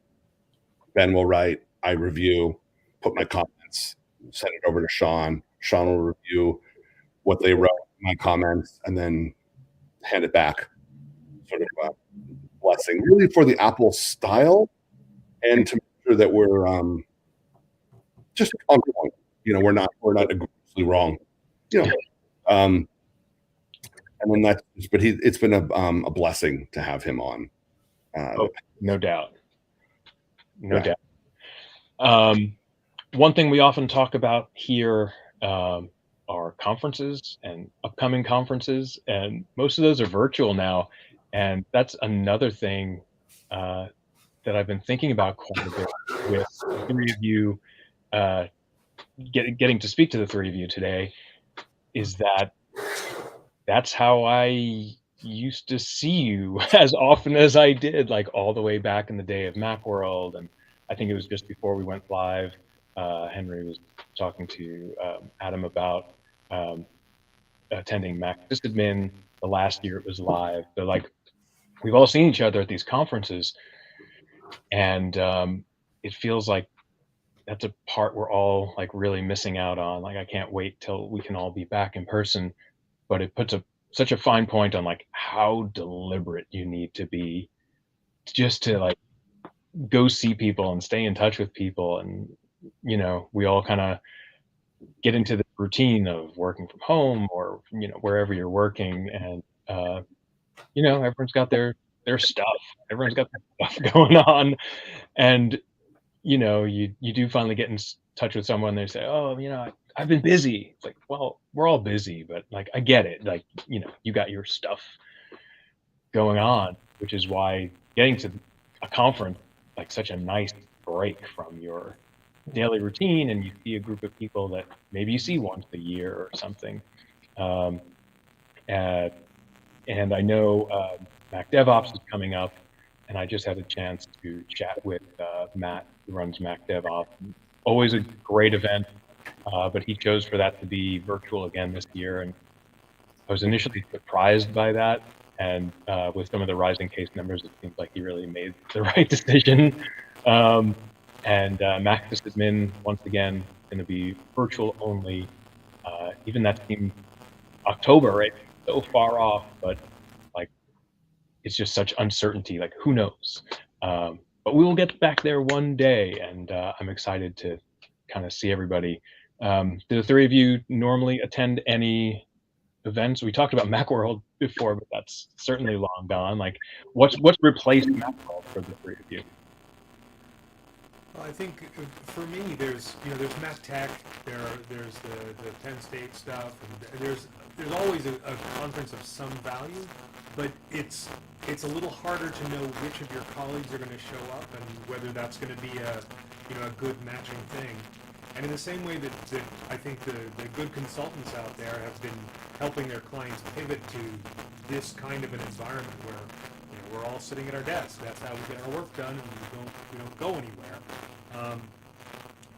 Ben will write, I review, put my comments, send it over to Sean. Sean will review what they wrote, my comments, and then hand it back. Sort of a blessing, really, for the Apple style, and to make sure that we're just on point. We're not egregiously wrong. And then that's. But it's been a blessing to have him on. No doubt. No doubt. One thing we often talk about here are conferences and upcoming conferences, and most of those are virtual now. And that's another thing that I've been thinking about quite a bit with the three of you, getting to speak to the three of you today, is that's how I used to see you as often as I did, like all the way back in the day of Macworld. And I think it was just before we went live, Henry was talking to Adam about attending MacAdmin the last year it was live. So like we've all seen each other at these conferences, and it feels like that's a part we're all like really missing out on. Like I can't wait till we can all be back in person, but it puts such a fine point on like how deliberate you need to be just to like go see people and stay in touch with people. And we all kind of get into the routine of working from home or wherever you're working, and everyone's got their stuff, everyone's got their stuff going on, and you do finally get in touch with someone. They say, oh, I've been busy. It's like, well, we're all busy, but like I get it, like you got your stuff going on, which is why getting to a conference like such a nice break from your daily routine, and you see a group of people that maybe you see once a year or something. And I know Mac DevOps is coming up, and I just had a chance to chat with Matt, who runs Mac DevOps. Always a great event, but he chose for that to be virtual again this year, and I was initially surprised by that. And with some of the rising case numbers, it seems like he really made the right decision. And MacAdmin, once again, going to be virtual only. Even that seemed October, right? So far off, but like it's just such uncertainty. Like who knows? But we will get back there one day, and I'm excited to kind of see everybody. Do the three of you normally attend any events? We talked about Macworld before, but that's certainly long gone. Like, what's replaced Macworld for the three of you? Well, I think for me, there's Mac Tech, there's the Penn State stuff, and there's always a conference of some value, but it's a little harder to know which of your colleagues are going to show up and whether that's going to be a good matching thing. And in the same way that I think the good consultants out there have been helping their clients pivot to this kind of an environment where we're all sitting at our desks. That's how we get our work done, and we don't go anywhere.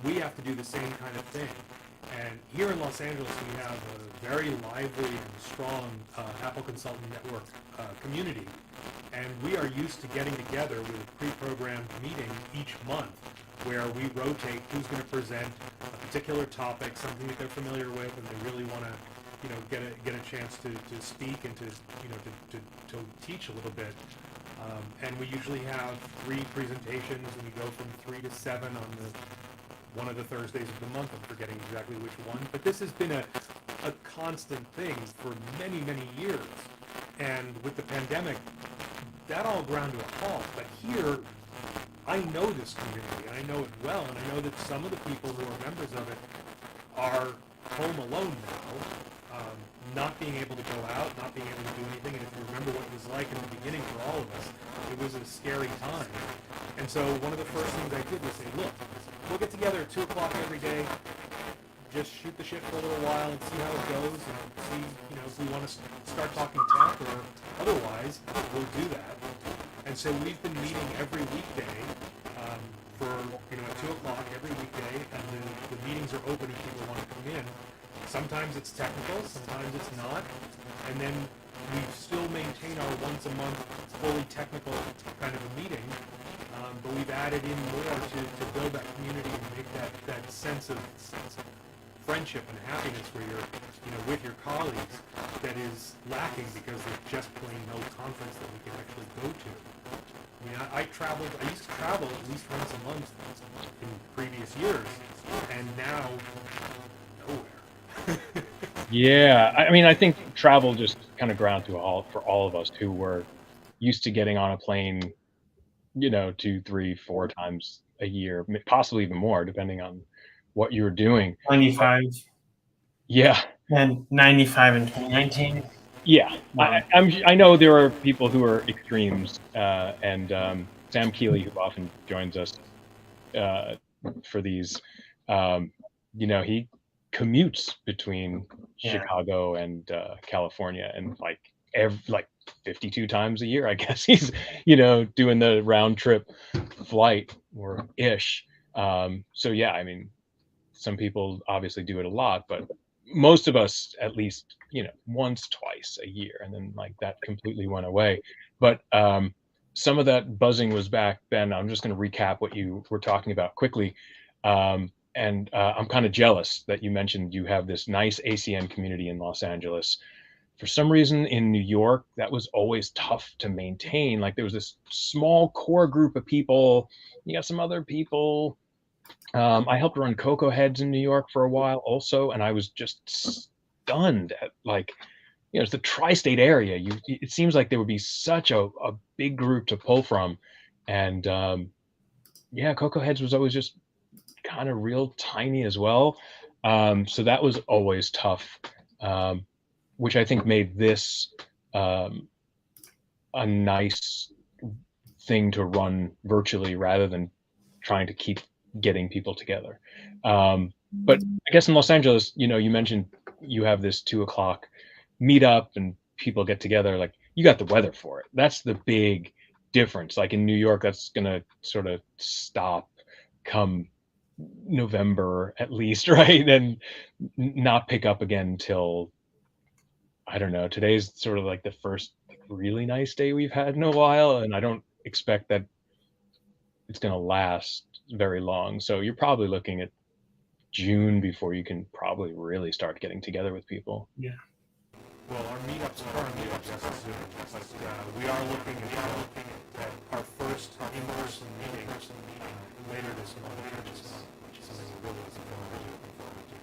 We have to do the same kind of thing. And here in Los Angeles, we have a very lively and strong Apple Consultant Network community, and we are used to getting together with a pre-programmed meeting each month, where we rotate who's going to present a particular topic, something that they're familiar with, and they really want to, get a chance to speak and to teach a little bit. And we usually have 3 presentations, and we go from 3 to 7 on one of the Thursdays of the month. I'm forgetting exactly which one, but this has been a constant thing for many, many years. And with the pandemic, that all ground to a halt. But here, I know this community, and I know it well, and I know that some of the people who are members of it are home alone now, not being able to go out, not being able to do anything. And if you remember what it was like in the beginning for all of us, it was a scary time. And so one of the first things I did was say, look, we'll get together at 2 o'clock every day, just shoot the shit for a little while and see how it goes, and see, if we want to start talking tech, or otherwise, we'll do that. And so we've been meeting every weekday for at 2 o'clock every weekday, and the meetings are open if people want to come in. Sometimes it's technical, sometimes it's not, and then we still maintain our once a month fully technical kind of a meeting, but we've added in more to build that community and make that sense of friendship and happiness where you're with your colleagues that is lacking because there's just plain no conference that we can actually go to. I mean, I used to travel at least once a month in previous years, and now nowhere. Yeah, I mean, I think travel just kind of ground to a halt for all of us who were used to getting on a plane, 2, 3, 4 times a year, possibly even more, depending on what you were doing. 95 Yeah, and 95 in 2019. yeah. I know there are people who are extremes, and Sam Keeley, who often joins us for these, he commutes between Chicago and California, and like 52 times a year, I guess he's doing the round trip flight or ish. So yeah, I mean, some people obviously do it a lot, but most of us at least once, twice a year, and then like that completely went away. But some of that buzzing was back then. I'm just going to recap what you were talking about quickly. And I'm kind of jealous that you mentioned you have this nice ACN community in Los Angeles. For some reason in New York, that was always tough to maintain. Like there was this small core group of people. You got some other people. I helped run Cocoa Heads in New York for a while also, and I was just stunned at it's the tri-state area. It seems like there would be such a big group to pull from. And Cocoa Heads was always just kind of real tiny as well. So that was always tough, which I think made this a nice thing to run virtually rather than trying to keep getting people together. But I guess in Los Angeles, you mentioned you have this 2 o'clock meetup and people get together. Like you got the weather for it. That's the big difference. Like in New York, that's gonna sort of stop come November at least, right? And not pick up again till, I don't know. Today's sort of like the first really nice day we've had in a while, and I don't expect that it's going to last very long. So you're probably looking at June before you can probably really start getting together with people. Yeah. Well, our meetups currently are just Zoom, but we are looking at our first in-person meeting later this month, which is something we're really looking forward to.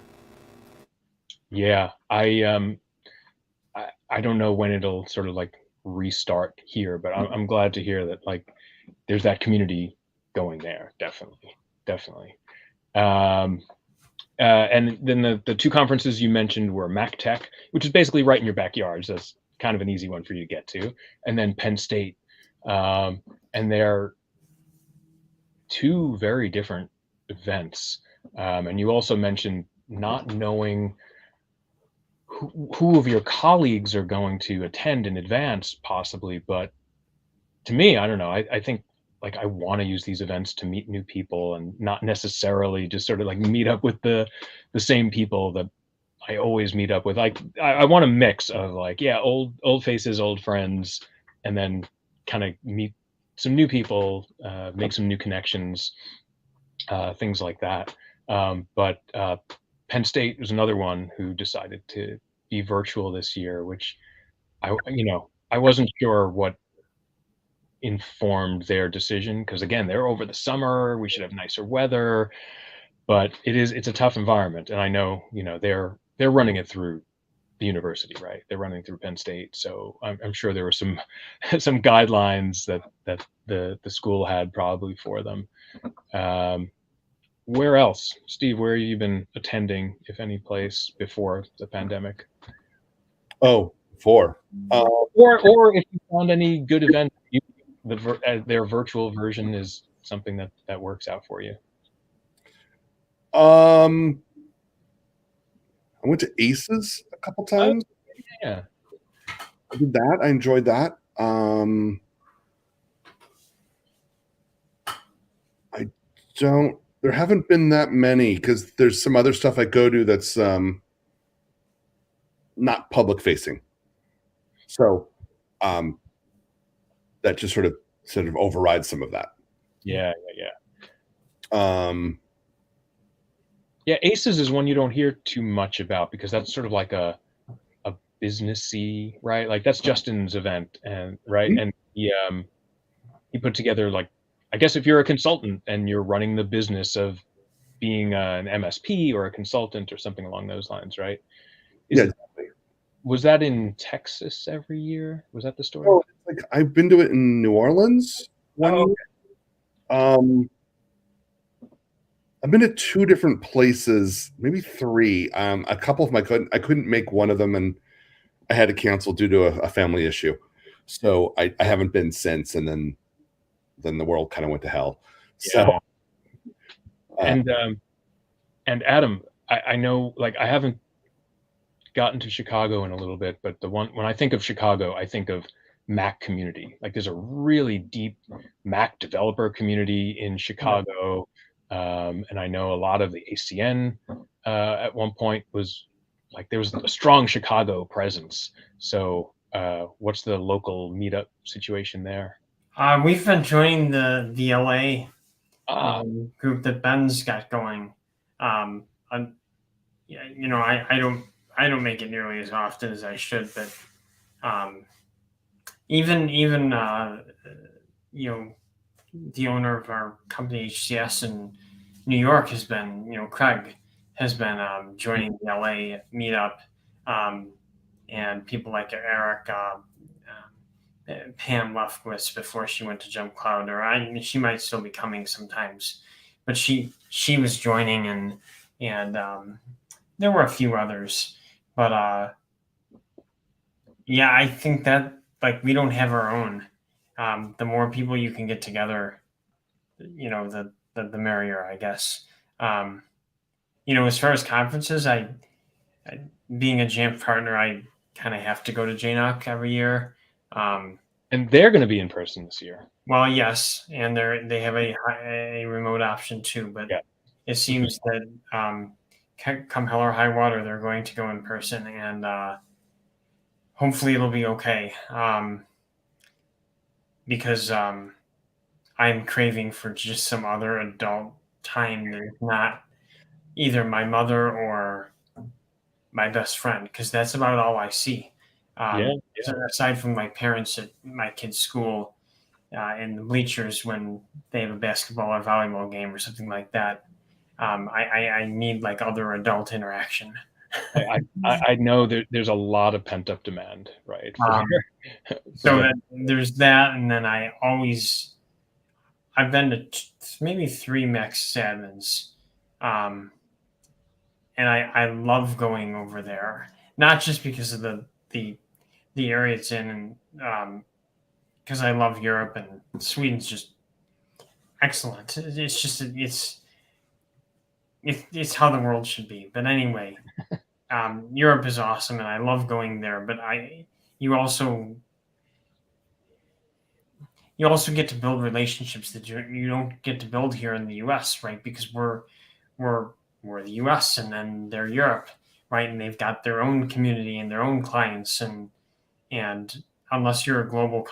Yeah, I don't know when it'll sort of like restart here, but I'm glad to hear that like there's that community going there. Definitely. And then the two conferences you mentioned were Mac Tech, which is basically right in your backyard. So that's kind of an easy one for you to get to. And then Penn State. And they're two very different events. And you also mentioned not knowing who of your colleagues are going to attend in advance, possibly. But to me, I don't know. I think like I want to use these events to meet new people and not necessarily just sort of like meet up with the same people that I always meet up with. Like I want a mix of like, yeah, old faces, old friends, and then kind of meet some new people, make some new connections, things like that. But Penn State was another one who decided to be virtual this year, which I wasn't sure what informed their decision, because again, they're over the summer, we should have nicer weather, but it's a tough environment, and I know they're running it through the university, right? They're running through Penn State, so I'm sure there were some some guidelines that the school had probably for them. Where else, Steve? Where have you been attending, if any place, before the pandemic? Oh, 4. Or if you found any good events, their virtual version is something that works out for you. I went to Aces a couple times. Yeah. I did that. I enjoyed that. there haven't been that many because there's some other stuff I go to that's not public facing. So that just sort of overrides some of that. Yeah. Um, Yeah, Aces is one you don't hear too much about because that's sort of like a businessy, right? Like that's Justin's event, and right, and he put together, like, I guess if you're a consultant and you're running the business of being an MSP or a consultant or something along those lines, right? yeah. Was that in Texas every year? Was that the story? Oh, like I've been to it in New Orleans one year. I've been to 2 different places, maybe 3. A couple of them I couldn't make one of them, and I had to cancel due to a family issue. So I haven't been since, and then the world kind of went to hell. So and Adam, I know, like, I haven't gotten to Chicago in a little bit, but when I think of Chicago, I think of Mac community. Like there's a really deep Mac developer community in Chicago. And I know a lot of the ACN at one point was like, there was a strong Chicago presence. So what's the local meetup situation there? We've been joining the LA group that Ben's got going. You know, I don't make it nearly as often as I should, but even you know, the owner of our company HCS in New York has been, Craig has been joining the LA meetup, and people like Eric, Pam Lefkowitz before she went to Jump Cloud, or she might still be coming sometimes, but she was joining, and there were a few others, but yeah, I think that, like, we don't have our own. The more people you can get together, the merrier, I guess. As far as conferences, I being a Jamf partner, I kind of have to go to JNOC every year. And they're going to be in person this year. Well, yes, and they have a remote option too, but it seems that come hell or high water, they're going to go in person, and hopefully it'll be okay. Because I'm craving for just some other adult time that is not either my mother or my best friend, because that's about all I see. Aside from my parents at my kid's school, in the bleachers when they have a basketball or volleyball game or something like that, I need like other adult interaction. I know there's a lot of pent up demand, right? So there's that, and then I've been to maybe 3 Max admins, and I love going over there, not just because of the area it's in, and because I love Europe, and Sweden's just excellent. It's just it's how the world should be. But anyway, Europe is awesome, and I love going there. But you also get to build relationships that you don't get to build here in the U.S., right? Because we're the U.S. and then they're Europe, right? And they've got their own community and their own clients, and unless you're a global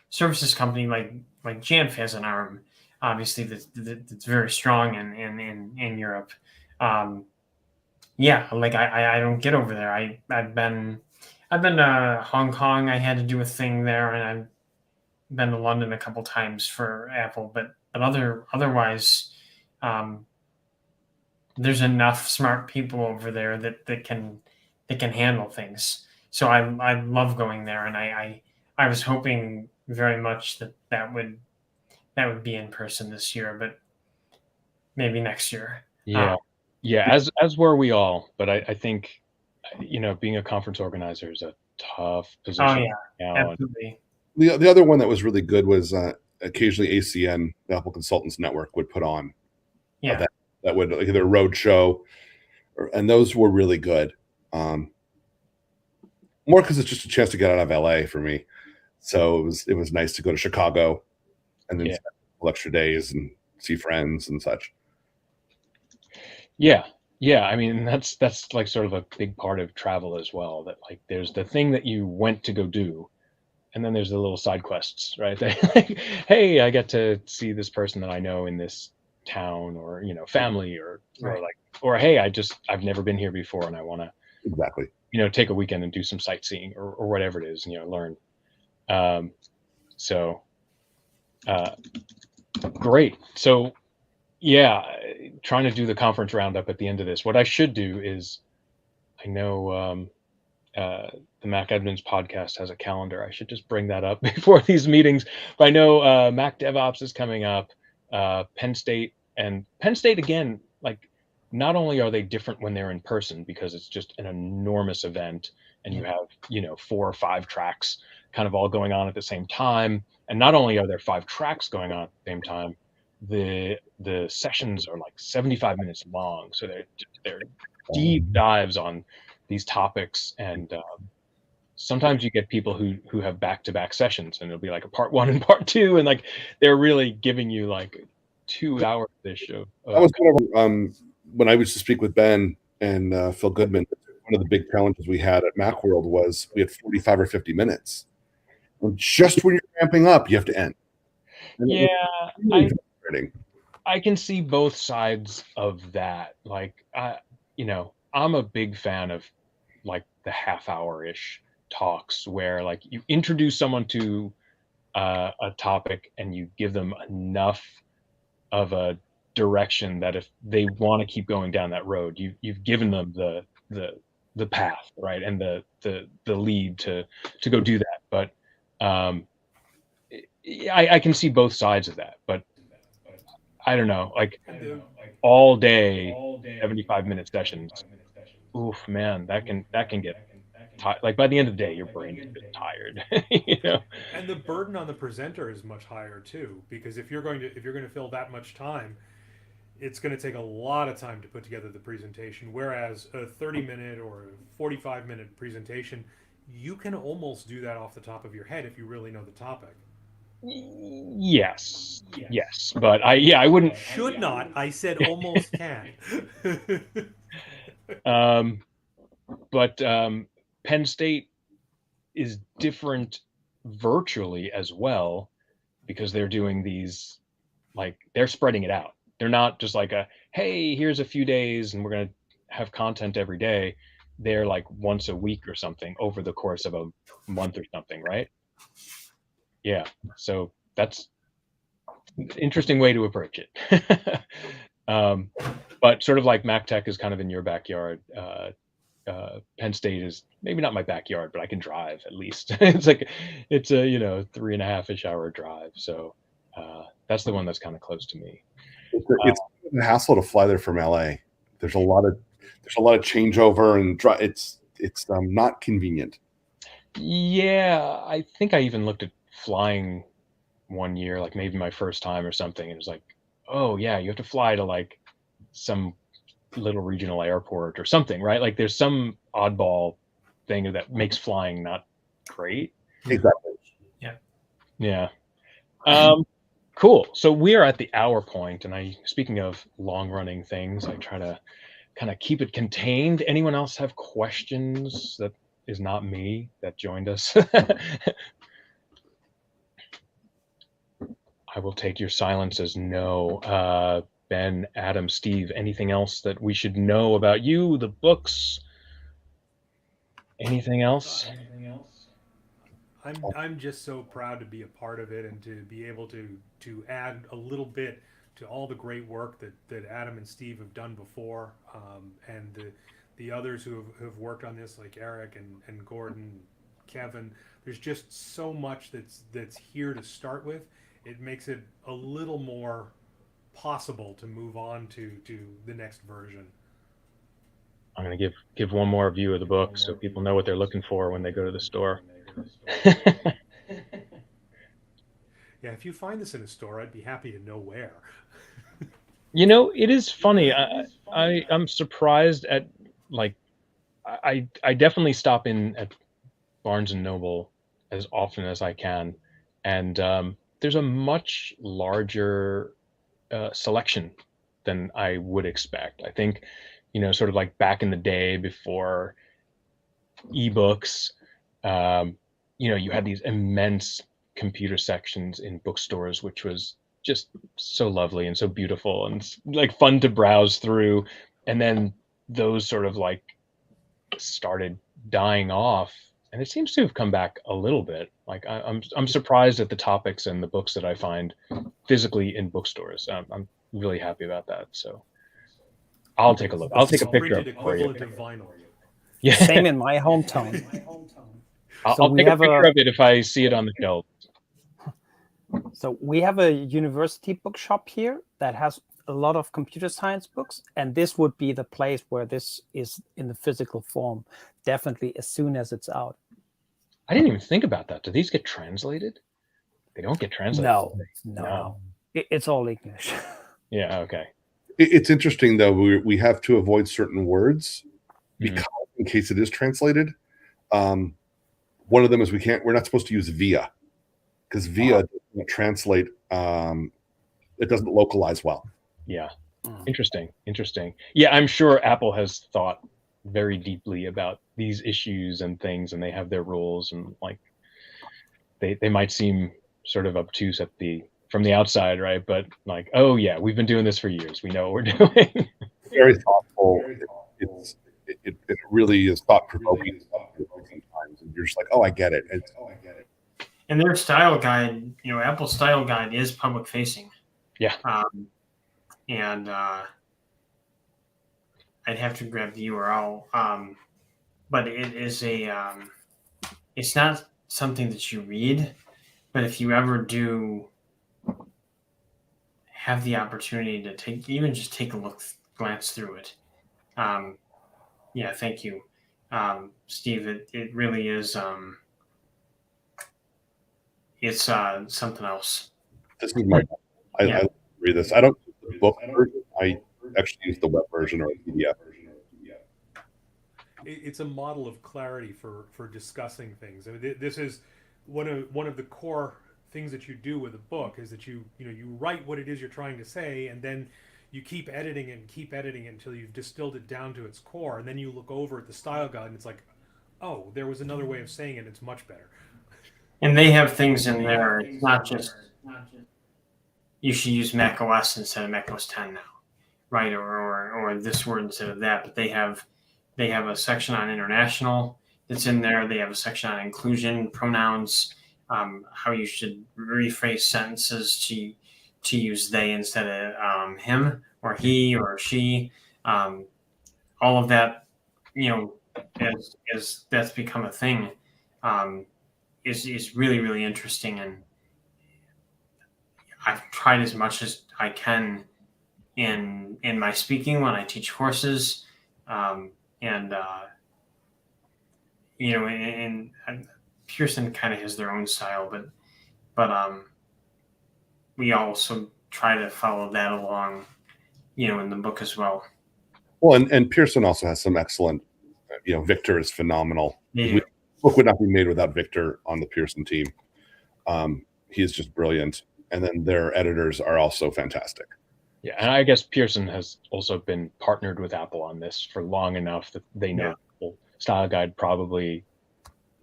services company like Jamf has an arm, obviously that's very strong in Europe. Yeah, like I don't get over there. I've been to Hong Kong. I had to do a thing there, and I've been to London a couple times for Apple, but otherwise, there's enough smart people over there that can handle things. So I love going there, and I was hoping very much that would be in person this year, but maybe next year. As were we all. But I think, being a conference organizer is a tough position. Oh yeah, absolutely. The other one that was really good was occasionally ACN, the Apple Consultants Network, would put on that would either a road show, and those were really good. More because it's just a chance to get out of LA for me. So it was nice to go to Chicago and then spend a couple extra days and see friends and such. Yeah. Yeah. I mean, that's like sort of a big part of travel as well, that like there's the thing that you went to go do, and then there's the little side quests, right? Like, hey, I get to see this person that I know in this town, or family, or Right. like, or hey, I've never been here before, and I want to Exactly. take a weekend and do some sightseeing, or whatever it is, learn. Um, so great. So yeah, trying to do the conference roundup at the end of this. What I should do is, I know the MacAdmins podcast has a calendar. I should just bring that up before these meetings. But I know Mac DevOps is coming up, Penn State again. Like, not only are they different when they're in person, because it's just an enormous event, and you have 4 or 5 tracks kind of all going on at the same time. And not only are there 5 tracks going on at the same time, the sessions are like 75 minutes long, so they're deep dives on these topics. And sometimes you get people who have back-to-back sessions, and it'll be like a part 1 and part 2, and like they're really giving you like 2 hours ish of That was one of when I used to speak with Ben and Phil Goodman. One of the big challenges we had at Macworld was we had 45 or 50 minutes, and just when you're ramping up, you have to end. And it was really frustrating. I can see both sides of that. Like, I'm a big fan of like the half-hour-ish talks, where like you introduce someone to a topic, and you give them enough of a direction that if they want to keep going down that road, you've given them the path, right, and the lead to go do that. But I can see both sides of that. But I don't know, like all day 75-minute sessions. Oof, man, that can get like by the end of the day, your brain is just tired. And the burden on the presenter is much higher too, because if you're going to fill that much time, it's going to take a lot of time to put together the presentation. Whereas a 30-minute or 45-minute presentation, you can almost do that off the top of your head if you really know the topic. Yes, but I wouldn't. Should not. I said almost can. But Penn State is different virtually as well, because they're doing these, like, they're spreading it out. They're not just like hey, here's a few days and we're going to have content every day. They're like once a week or something over the course of a month or something, right? Yeah. So that's an interesting way to approach it. But sort of like MacTech is kind of in your backyard. Penn State is maybe not my backyard, but I can drive at least. It's a 3.5-ish hour drive. So that's the one that's kind of close to me. It's a hassle to fly there from LA. There's a lot of changeover, and it's not convenient. Yeah, I think I even looked at flying one year, like maybe my first time or something, and it was like, oh yeah, you have to fly to like some little regional airport or something, right? Like there's some oddball thing that makes flying not great. Exactly. Yeah. Cool. So we are at the hour point, and speaking of long running things, I try to kind of keep it contained. Anyone else have questions that is not me that joined us? I will take your silence as no. Ben, Adam, Steve, anything else that we should know about you, the books? Anything else? I'm just so proud to be a part of it, and to be able to add a little bit to all the great work that Adam and Steve have done before, and the others who have worked on this, like Eric and Gordon, Kevin. There's just so much that's here to start with. It makes it a little more possible to move on to the next version. I'm going to give one more view of the book so people know what they're looking for when they go to the store. Yeah, if you find this in a store, I'd be happy to know where. It is funny. I'm surprised at, like, I definitely stop in at Barnes and Noble as often as I can, and there's a much larger selection than I would expect. I think, sort of like back in the day before ebooks, you had these immense computer sections in bookstores, which was just so lovely and so beautiful and like fun to browse through. And then those sort of like started dying off, and it seems to have come back a little bit. Like I'm surprised at the topics and the books that I find physically in bookstores. I'm really happy about that. So I'll take a look. I'll take a picture of Printed it for you. equivalent of vinyl. Yeah, Same in my hometown. So I'll we take a have picture of it if I see it on the shelf. So we have a university bookshop here that has a lot of computer science books, and this would be the place where this is in the physical form, definitely as soon as it's out. I didn't even think about that. Do these get translated? They don't get translated. No. It's all English. Yeah. Okay. It's interesting though. We have to avoid certain words because in case it is translated. One of them is we're not supposed to use via because via doesn't translate. It doesn't localize well. Yeah. Interesting. Yeah, I'm sure Apple has thought very deeply about these issues and things, and they have their rules, and like they might seem sort of obtuse from the outside, right? But like, oh yeah, we've been doing this for years. We know what we're doing. Very thoughtful. It really is thought provoking sometimes, and you're just like, oh, I get it. And their style guide, Apple's style guide is public facing. Yeah. And I'd have to grab the URL. But it is it's not something that you read, but if you ever do have the opportunity to take a glance through it. Yeah, thank you. Steve, it really is, it's something else. This is I read this. I don't use the book version. I actually use the web version or a PDF. It's a model of clarity for discussing things. I mean, this is one of the core things that you do with a book is that you write what it is you're trying to say, and then you keep editing it until you've distilled it down to its core, and then you look over at the style guide and it's like, oh, there was another way of saying it. It's much better. And they have things in there. It's not just you should use Mac OS instead of Mac OS 10 now, right? Or this word instead of that. But they have a section on international that's in there. They have a section on inclusion, pronouns, how you should rephrase sentences to use they instead of him or he or she. All of that, as that's become a thing, is really, really interesting. And I've tried as much as I can in my speaking when I teach courses, and Pearson kind of has their own style, but we also try to follow that along, in the book as well. Well, and Pearson also has some excellent, Victor is phenomenal. The book would not be made without Victor on the Pearson team. He is just brilliant. And then their editors are also fantastic. Yeah, and I guess Pearson has also been partnered with Apple on this for long enough that they know the style guide probably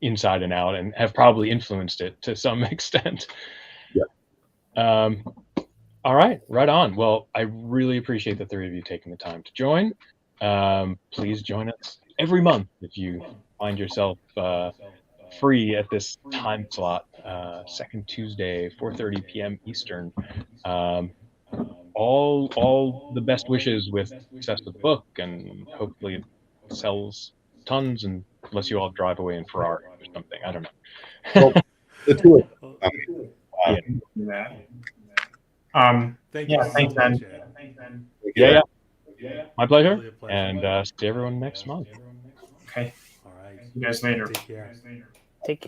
inside and out and have probably influenced it to some extent. Yeah. All right on. Well, I really appreciate the three of you taking the time to join. Please join us every month if you find yourself free at this time slot, second Tuesday, 4:30 p.m. Eastern. All the best wishes with success with the book, and hopefully it sells tons, and unless you all drive away in Ferrari or something. I don't know. Well, the two of Thank you. Thanks, Ben. Yeah. My pleasure. Really a pleasure. And see everyone next month. Okay. All right. See you guys later. Take care.